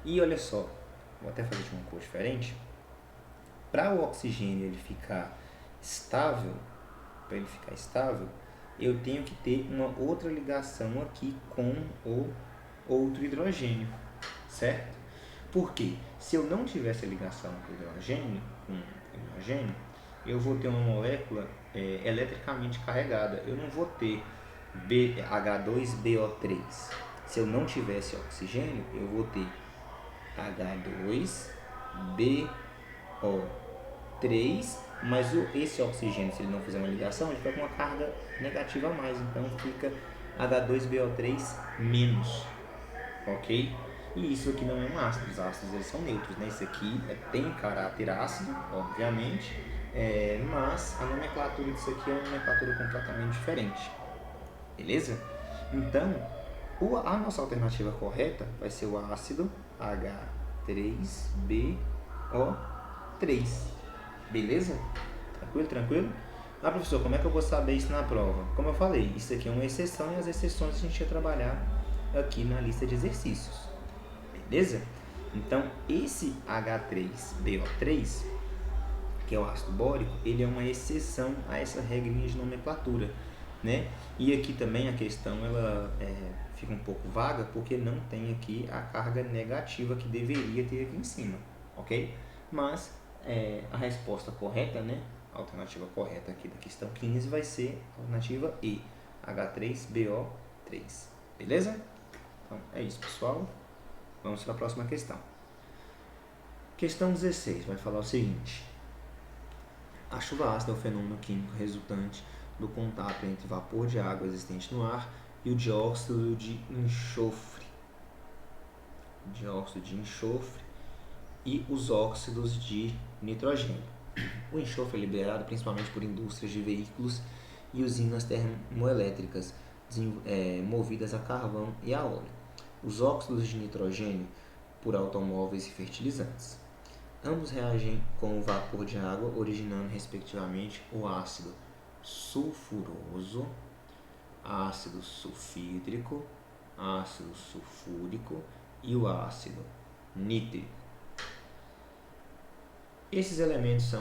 E olha só, vou até fazer de uma cor diferente. Para o oxigênio ele ficar estável, eu tenho que ter uma outra ligação aqui com o outro hidrogênio, certo? Porque se eu não tiver essa ligação com hidrogênio, eu vou ter uma molécula eletricamente carregada. Eu não vou ter H2BO3. Se eu não tivesse oxigênio, eu vou ter H2BO3, mas esse oxigênio, se ele não fizer uma ligação, ele fica com uma carga negativa a mais, então fica H2BO3 menos, ok? E isso aqui não é um ácido, os ácidos eles são neutros, né? Isso aqui tem caráter ácido, obviamente, mas a nomenclatura disso aqui é uma nomenclatura completamente diferente, beleza? Então, a nossa alternativa correta vai ser o ácido H3BO3, beleza? Tranquilo? Ah, professor, como é que eu vou saber isso na prova? Como eu falei, isso aqui é uma exceção e as exceções a gente vai trabalhar aqui na lista de exercícios, beleza? Então, esse H3BO3, que é o ácido bórico, ele é uma exceção a essa regrinha de nomenclatura, né? E aqui também a questão ela fica um pouco vaga porque não tem aqui a carga negativa que deveria ter aqui em cima, ok? Mas a resposta correta, né? A alternativa correta aqui da questão 15 vai ser a alternativa E, H3BO3, beleza? Então é isso, pessoal. Vamos para a próxima questão. Questão 16 vai falar o seguinte: a chuva ácida é o fenômeno químico resultante do contato entre vapor de água existente no ar e o dióxido de enxofre. E os óxidos de nitrogênio. O enxofre é liberado principalmente por indústrias de veículos e usinas termoelétricas movidas a carvão e a óleo. Os óxidos de nitrogênio por automóveis e fertilizantes. Ambos reagem com o vapor de água, originando respectivamente o ácido sulfuroso, ácido sulfídrico, ácido sulfúrico e o ácido nítrico. Esses elementos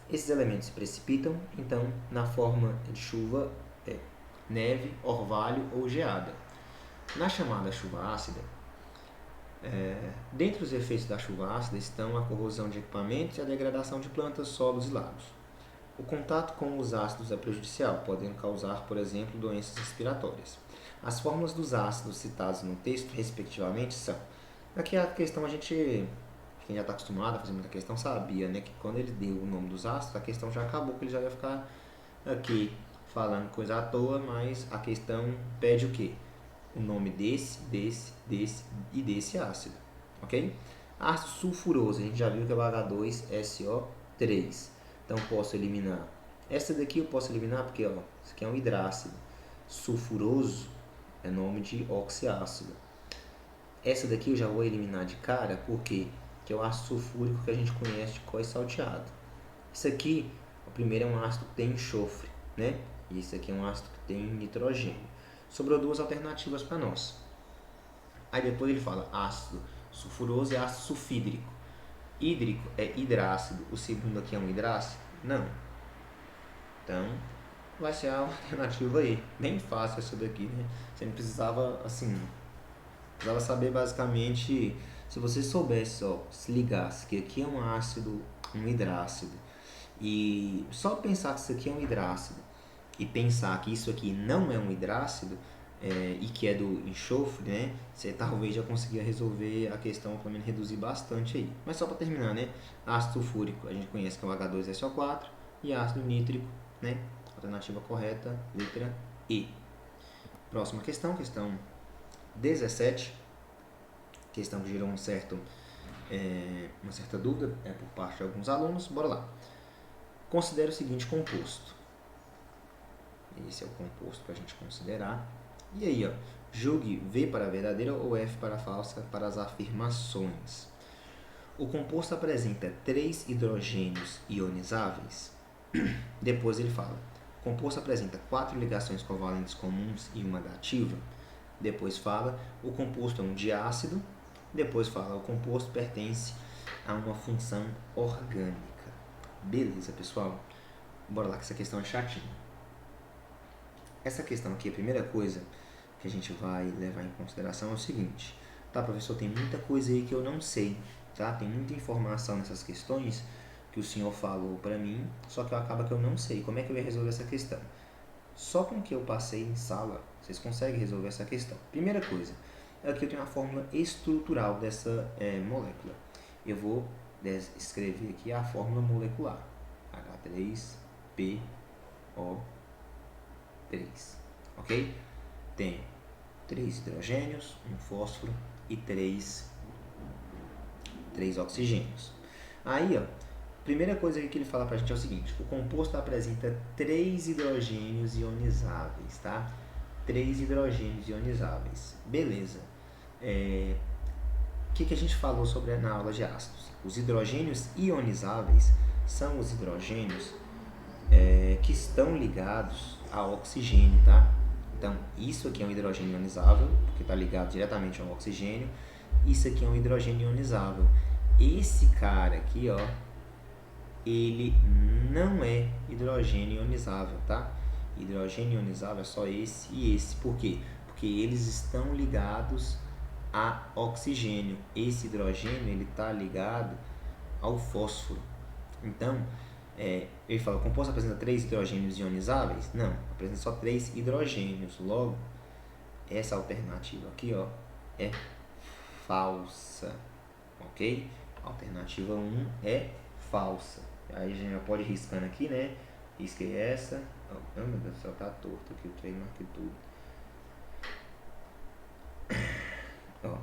esses elementos se precipitam então na forma de chuva, neve, orvalho ou geada. Na chamada chuva ácida, dentre os efeitos da chuva ácida estão a corrosão de equipamentos e a degradação de plantas, solos e lagos. O contato com os ácidos é prejudicial, podendo causar, por exemplo, doenças respiratórias. As fórmulas dos ácidos citados no texto, respectivamente, são... Aqui a questão quem já está acostumado a fazer muita questão sabia, né, que quando ele deu o nome dos ácidos, a questão já acabou, que ele já ia ficar aqui falando coisa à toa, mas a questão pede o quê? O nome desse e desse ácido, ok? Ácido sulfuroso, a gente já viu que é o H2SO3. Então, posso eliminar. Essa daqui eu posso eliminar porque, isso aqui é um hidrácido. Sulfuroso é nome de oxiácido. Essa daqui eu já vou eliminar de cara, porque que é o ácido sulfúrico que a gente conhece de cois salteado. Isso aqui, o primeiro é um ácido que tem enxofre, né? E esse aqui é um ácido que tem nitrogênio. Sobrou duas alternativas para nós. Aí depois ele fala ácido sulfuroso e ácido sulfídrico. Hídrico é hidrácido. O segundo aqui é um hidrácido? Não. Então, vai ser a alternativa aí. Bem fácil essa daqui, né? Você não precisava, assim... Precisava saber basicamente... Se você soubesse, ó, se ligasse que aqui é um ácido, um hidrácido, e só pensar que isso aqui é um hidrácido, e pensar que isso aqui não é um hidrácido, e que é do enxofre, né? Você talvez já conseguia resolver a questão, pelo menos reduzir bastante aí. Mas só para terminar, né? Ácido sulfúrico, a gente conhece que é o H2SO4, e ácido nítrico, né? Alternativa correta, letra E. Próxima questão, questão 17. Questão que gerou uma certa dúvida por parte de alguns alunos. Bora lá. Considere o seguinte composto. Esse é o composto para a gente considerar. E aí, ó, julgue V para verdadeira ou F para falsa para as afirmações. O composto apresenta 3 hidrogênios ionizáveis. Depois ele fala, o composto apresenta 4 ligações covalentes comuns e uma dativa. Depois fala, o composto é um diácido. Depois fala, o composto pertence a uma função orgânica. Beleza, pessoal? Bora lá que essa questão é chatinha. Essa questão aqui, a primeira coisa que a gente vai levar em consideração é o seguinte. Tá, professor, tem muita coisa aí que eu não sei, tá? Tem muita informação nessas questões que o senhor falou para mim, só que acaba que eu não sei. Como é que eu ia resolver essa questão? Só com o que eu passei em sala, vocês conseguem resolver essa questão. Primeira coisa, aqui eu tenho a fórmula estrutural dessa molécula. Eu vou escrever aqui a fórmula molecular. H3PO3. Ok? Tem 3 hidrogênios, um fósforo e 3 oxigênios. Aí, ó, primeira coisa que ele fala pra gente é o seguinte: o composto apresenta 3 hidrogênios ionizáveis, tá? 3 hidrogênios ionizáveis. Beleza. O que a gente falou sobre na aula de ácidos? Os hidrogênios ionizáveis são os hidrogênios que estão ligados ao oxigênio, tá? Então, isso aqui é um hidrogênio ionizável, porque está ligado diretamente ao oxigênio. Isso aqui é um hidrogênio ionizável. Esse cara aqui, ó, ele não é hidrogênio ionizável, tá? Hidrogênio ionizável é só esse e esse. Por quê? Porque eles estão ligados a oxigênio. Esse hidrogênio ele está ligado ao fósforo. Então, ele fala, o composto apresenta 3 hidrogênios ionizáveis? Não, apresenta só 3 hidrogênios. Logo, essa alternativa aqui, ó, é falsa. Ok? Alternativa 1 é falsa. Aí a gente já pode ir riscando aqui, né? Risquei essa. Oh, meu Deus do céu, tá torto aqui o trem, marquei tudo. Ó,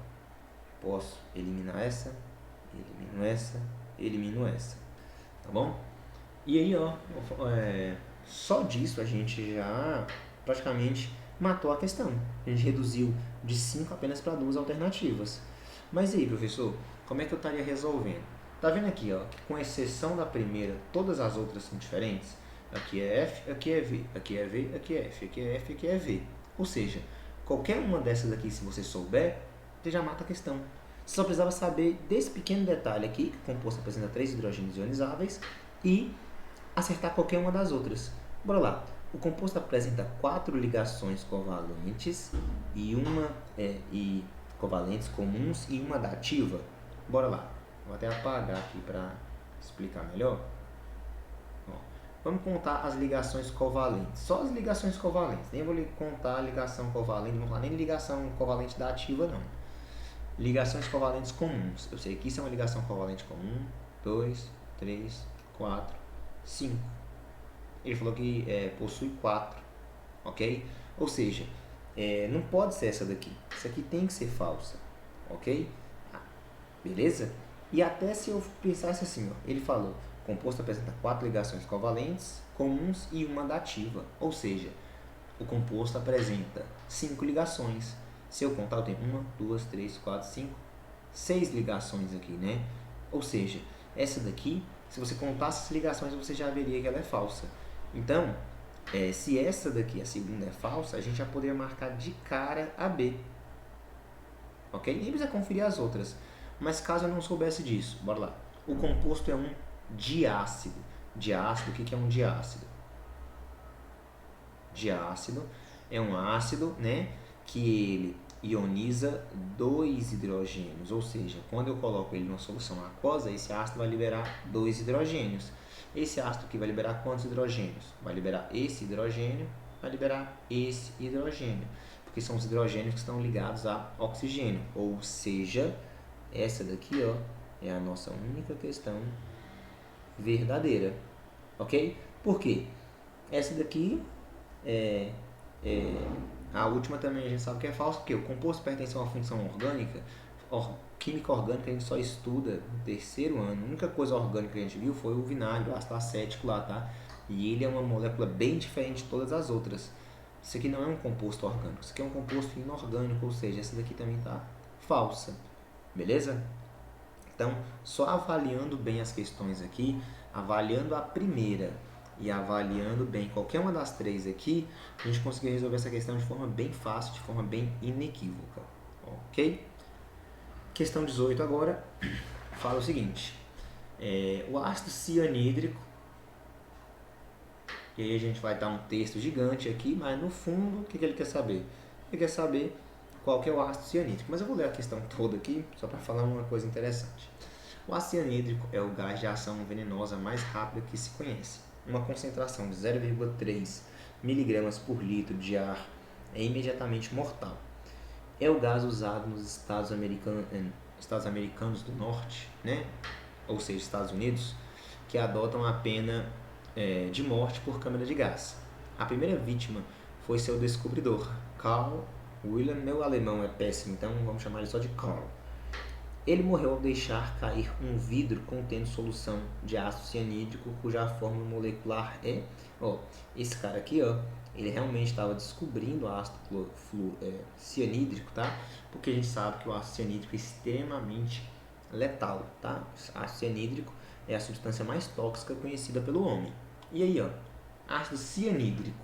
posso eliminar essa, elimino essa, tá bom? E aí, ó, só disso a gente já praticamente matou a questão. A gente reduziu de 5 apenas para 2 alternativas. Mas aí, professor, como é que eu estaria resolvendo? Tá vendo aqui, ó, que com exceção da primeira, todas as outras são diferentes. Aqui é F, aqui é V, aqui é V, aqui é F, aqui é F, aqui é V. Ou seja, qualquer uma dessas aqui, se você souber, você já mata a questão. Você só precisava saber desse pequeno detalhe aqui, que o composto apresenta 3 hidrogênios ionizáveis, e acertar qualquer uma das outras. Bora lá. O composto apresenta 4 ligações covalentes e covalentes comuns e uma dativa. Bora lá. Vou até apagar aqui para explicar melhor. Ó, vamos contar as ligações covalentes. Só as ligações covalentes. Nem vou contar a ligação covalente, não vou falar nem ligação covalente dativa, não. Ligações covalentes comuns. Eu sei que isso é uma ligação covalente comum. 2, 3, 4, 5. Ele falou que possui 4. Ok? Ou seja, não pode ser essa daqui. Essa aqui tem que ser falsa. Ok? Beleza? E até se eu pensasse assim, ó, ele falou, o composto apresenta 4 ligações covalentes comuns e uma dativa. Ou seja, o composto apresenta 5 ligações. Se eu contar, eu tenho 1, 2, 3, 4, 5, 6 ligações aqui, né? Ou seja, essa daqui, se você contasse as ligações, você já veria que ela é falsa. Então, se essa daqui, a segunda, é falsa, a gente já poderia marcar de cara a B. Ok? Nem precisa conferir as outras. Mas caso eu não soubesse disso, bora lá. O composto é um diácido. Diácido, o que é um diácido? Diácido é um ácido, né, que ele ioniza 2 hidrogênios, ou seja, quando eu coloco ele numa solução aquosa, esse ácido vai liberar 2 hidrogênios. Esse ácido aqui vai liberar quantos hidrogênios? Vai liberar esse hidrogênio, vai liberar esse hidrogênio, porque são os hidrogênios que estão ligados a oxigênio, ou seja, essa daqui, ó, é a nossa única questão verdadeira, ok? Por quê? Essa daqui a última também a gente sabe que é falsa, porque o composto pertence a uma função orgânica. Química orgânica a gente só estuda no terceiro ano. A única coisa orgânica que a gente viu foi o vinagre, o ácido acético lá, tá? E ele é uma molécula bem diferente de todas as outras. Isso aqui não é um composto orgânico, isso aqui é um composto inorgânico, ou seja, essa daqui também tá falsa. Beleza? Então, só avaliando bem as questões aqui, avaliando a primeira e avaliando bem qualquer uma das três aqui, a gente conseguiu resolver essa questão de forma bem fácil, de forma bem inequívoca. Ok? Questão 18 agora fala o seguinte: o ácido cianídrico, e aí a gente vai dar um texto gigante aqui, mas no fundo, o que ele quer saber? Ele quer saber qual que é o ácido cianídrico. Mas eu vou ler a questão toda aqui, só para falar uma coisa interessante. O ácido cianídrico é o gás de ação venenosa mais rápida que se conhece. Uma concentração de 0,3 mg por litro de ar é imediatamente mortal. É o gás usado nos Estados Americanos do Norte, né? Ou seja, Estados Unidos, que adotam a pena de morte por câmara de gás. A primeira vítima foi seu descobridor, Carl Wilhelm. Meu alemão é péssimo, então vamos chamar ele só de Carl. Ele morreu ao deixar cair um vidro contendo solução de ácido cianídrico, cuja fórmula molecular é... esse cara aqui, ele realmente estava descobrindo o ácido cianídrico, tá? Porque a gente sabe que o ácido cianídrico é extremamente letal, tá? O ácido cianídrico é a substância mais tóxica conhecida pelo homem. E aí, ácido cianídrico,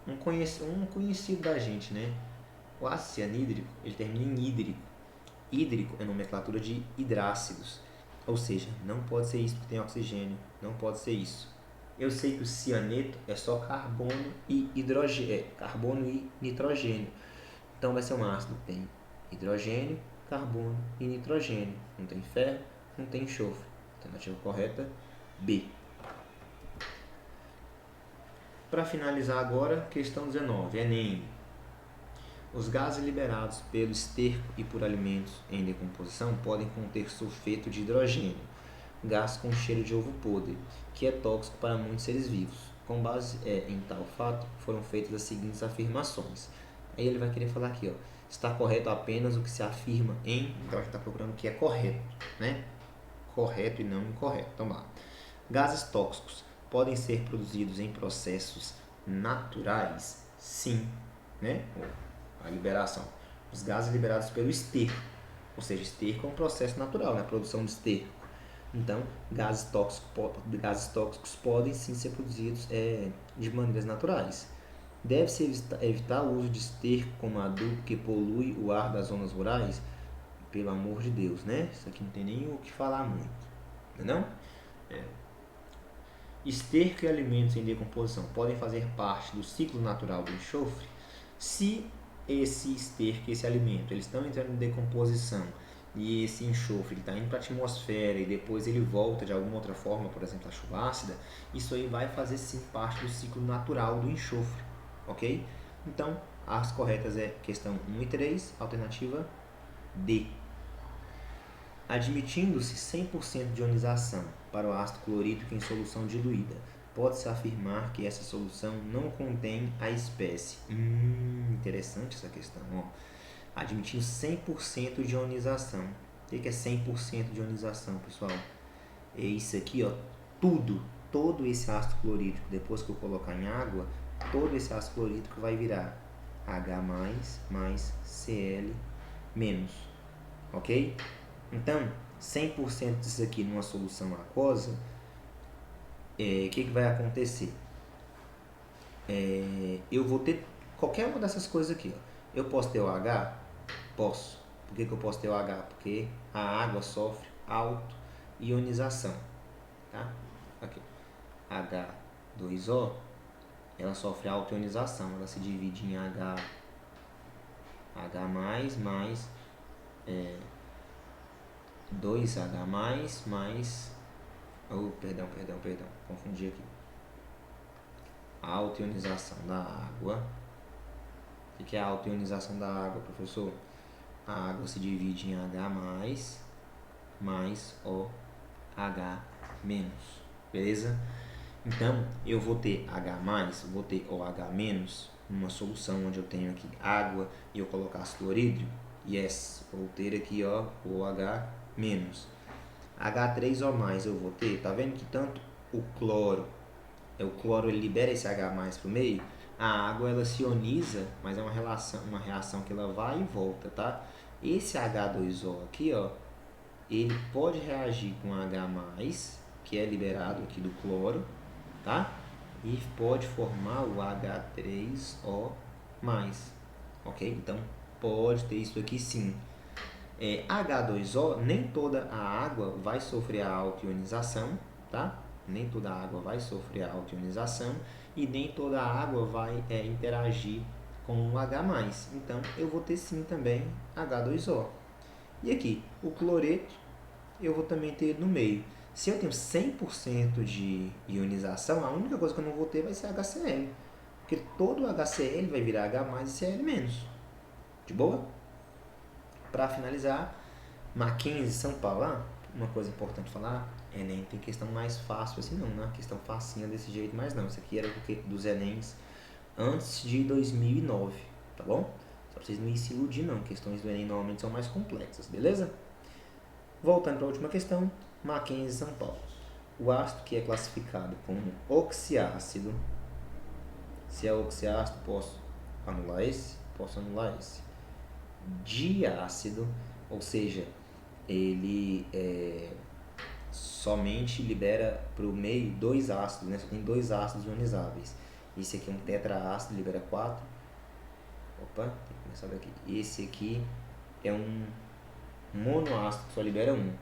um conhecido da gente, né? O ácido cianídrico, ele termina em hídrico. Hídrico é nomenclatura de hidrácidos, ou seja, não pode ser isso porque tem oxigênio, não pode ser isso. Eu sei que o cianeto é só carbono e hidrogênio, carbono e nitrogênio. Então vai ser um ácido que tem hidrogênio, carbono e nitrogênio. Não tem ferro, não tem enxofre. Alternativa correta, B. Para finalizar agora, questão 19, Enem. Os gases liberados pelo esterco e por alimentos em decomposição podem conter sulfeto de hidrogênio, gás com cheiro de ovo podre, que é tóxico para muitos seres vivos. Com base em tal fato, foram feitas as seguintes afirmações. Aí ele vai querer falar aqui, está correto apenas o que se afirma em... Então a gente está procurando o que é correto, né? Correto e não incorreto. Então lá. Gases tóxicos podem ser produzidos em processos naturais? Sim, né? A liberação. Os gases liberados pelo esterco, ou seja, esterco é um processo natural, né? A produção de esterco. Então, gases tóxicos podem sim ser produzidos de maneiras naturais. Deve-se evitar o uso de esterco como adubo que polui o ar das zonas rurais. Pelo amor de Deus, né? Isso aqui não tem nem o que falar muito, não? Esterco e alimentos em decomposição podem fazer parte do ciclo natural do enxofre? Se esse esterco, esse alimento, eles estão entrando em decomposição e esse enxofre está indo para a atmosfera e depois ele volta de alguma outra forma, por exemplo, a chuva ácida, isso aí vai fazer sim parte do ciclo natural do enxofre, ok? Então, as corretas é questão 1 e 3, alternativa D. Admitindo-se 100% de ionização para o ácido clorídrico em solução diluída, pode-se afirmar que essa solução não contém a espécie. Interessante essa questão. Admitindo 100% de ionização. O que é 100% de ionização, pessoal? É isso aqui, todo esse ácido clorídrico, depois que eu colocar em água, todo esse ácido clorídrico vai virar H+, mais Cl-, ok? Então, 100% disso aqui numa solução aquosa, o que vai acontecer? eu vou ter qualquer uma dessas coisas aqui, ó. Eu posso ter o H? Posso. Por que eu posso ter o H? Porque a água sofre auto-ionização, tá? Aqui, H2O, ela sofre auto-ionização, ela se divide em H mais 2H mais, perdão, confundi aqui. A auto-ionização da água. O que é a auto-ionização da água, professor? A água se divide em H mais OH menos, beleza? Então, eu vou ter H+, vou ter OH-, numa solução onde eu tenho aqui água e eu colocar ácido clorídrico. Yes, vou ter aqui, ó, OH-. H3O+, eu vou ter, tá vendo que tanto o cloro ele libera esse H+ pro meio, a água ela se ioniza, mas é uma reação que ela vai e volta, tá? Esse H2O aqui, ó, ele pode reagir com H+, que é liberado aqui do cloro, tá? E pode formar o H3O+, ok? Então, pode ter isso aqui sim. H2O, nem toda a água vai sofrer a auto-ionização, tá? Nem toda a água vai sofrer a auto-ionização e nem toda a água vai interagir com o H+. Então, eu vou ter sim também H2O. E aqui, o cloreto, eu vou também ter no meio. Se eu tenho 100% de ionização, a única coisa que eu não vou ter vai ser HCl. Porque todo HCl vai virar H+, e Cl-. De boa? Para finalizar, Mackenzie, São Paulo, uma coisa importante falar, Enem tem questão mais fácil assim não, né? Questão facinha desse jeito, mas não. Isso aqui era dos Enems antes de 2009, tá bom? Só pra vocês não se iludirem não, questões do Enem normalmente são mais complexas, beleza? Voltando para a última questão, Mackenzie, São Paulo. O ácido que é classificado como oxiácido, se é oxiácido, posso anular esse, diácido, ou seja, ele somente libera para o meio 2 ácidos, né? Só tem 2 ácidos ionizáveis. Esse aqui é um tetraácido, libera 4. Opa, tem que começar daqui. Esse aqui é um monoácido, que só libera 1.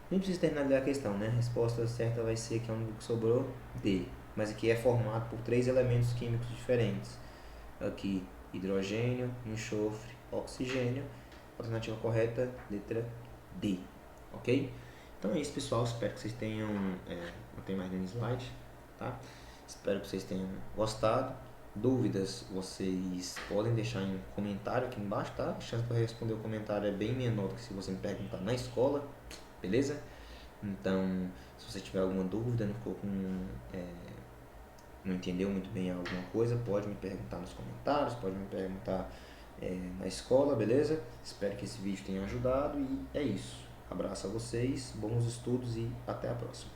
Nem precisa terminar a questão, né? A resposta certa vai ser que é o único que sobrou, D. Mas aqui é formado por 3 elementos químicos diferentes. Aqui, hidrogênio, enxofre, oxigênio. Alternativa correta, letra D. Ok? Então é isso, pessoal. Espero que vocês tenham... não tem mais nenhum slide, tá? Espero que vocês tenham gostado. Dúvidas, vocês podem deixar em comentário aqui embaixo, tá? A chance para responder o comentário é bem menor do que se você me perguntar na escola, beleza? Então, se você tiver alguma dúvida, não entendeu muito bem alguma coisa, pode me perguntar nos comentários, pode me perguntar na escola, beleza? Espero que esse vídeo tenha ajudado e é isso. Abraço a vocês, bons estudos e até a próxima.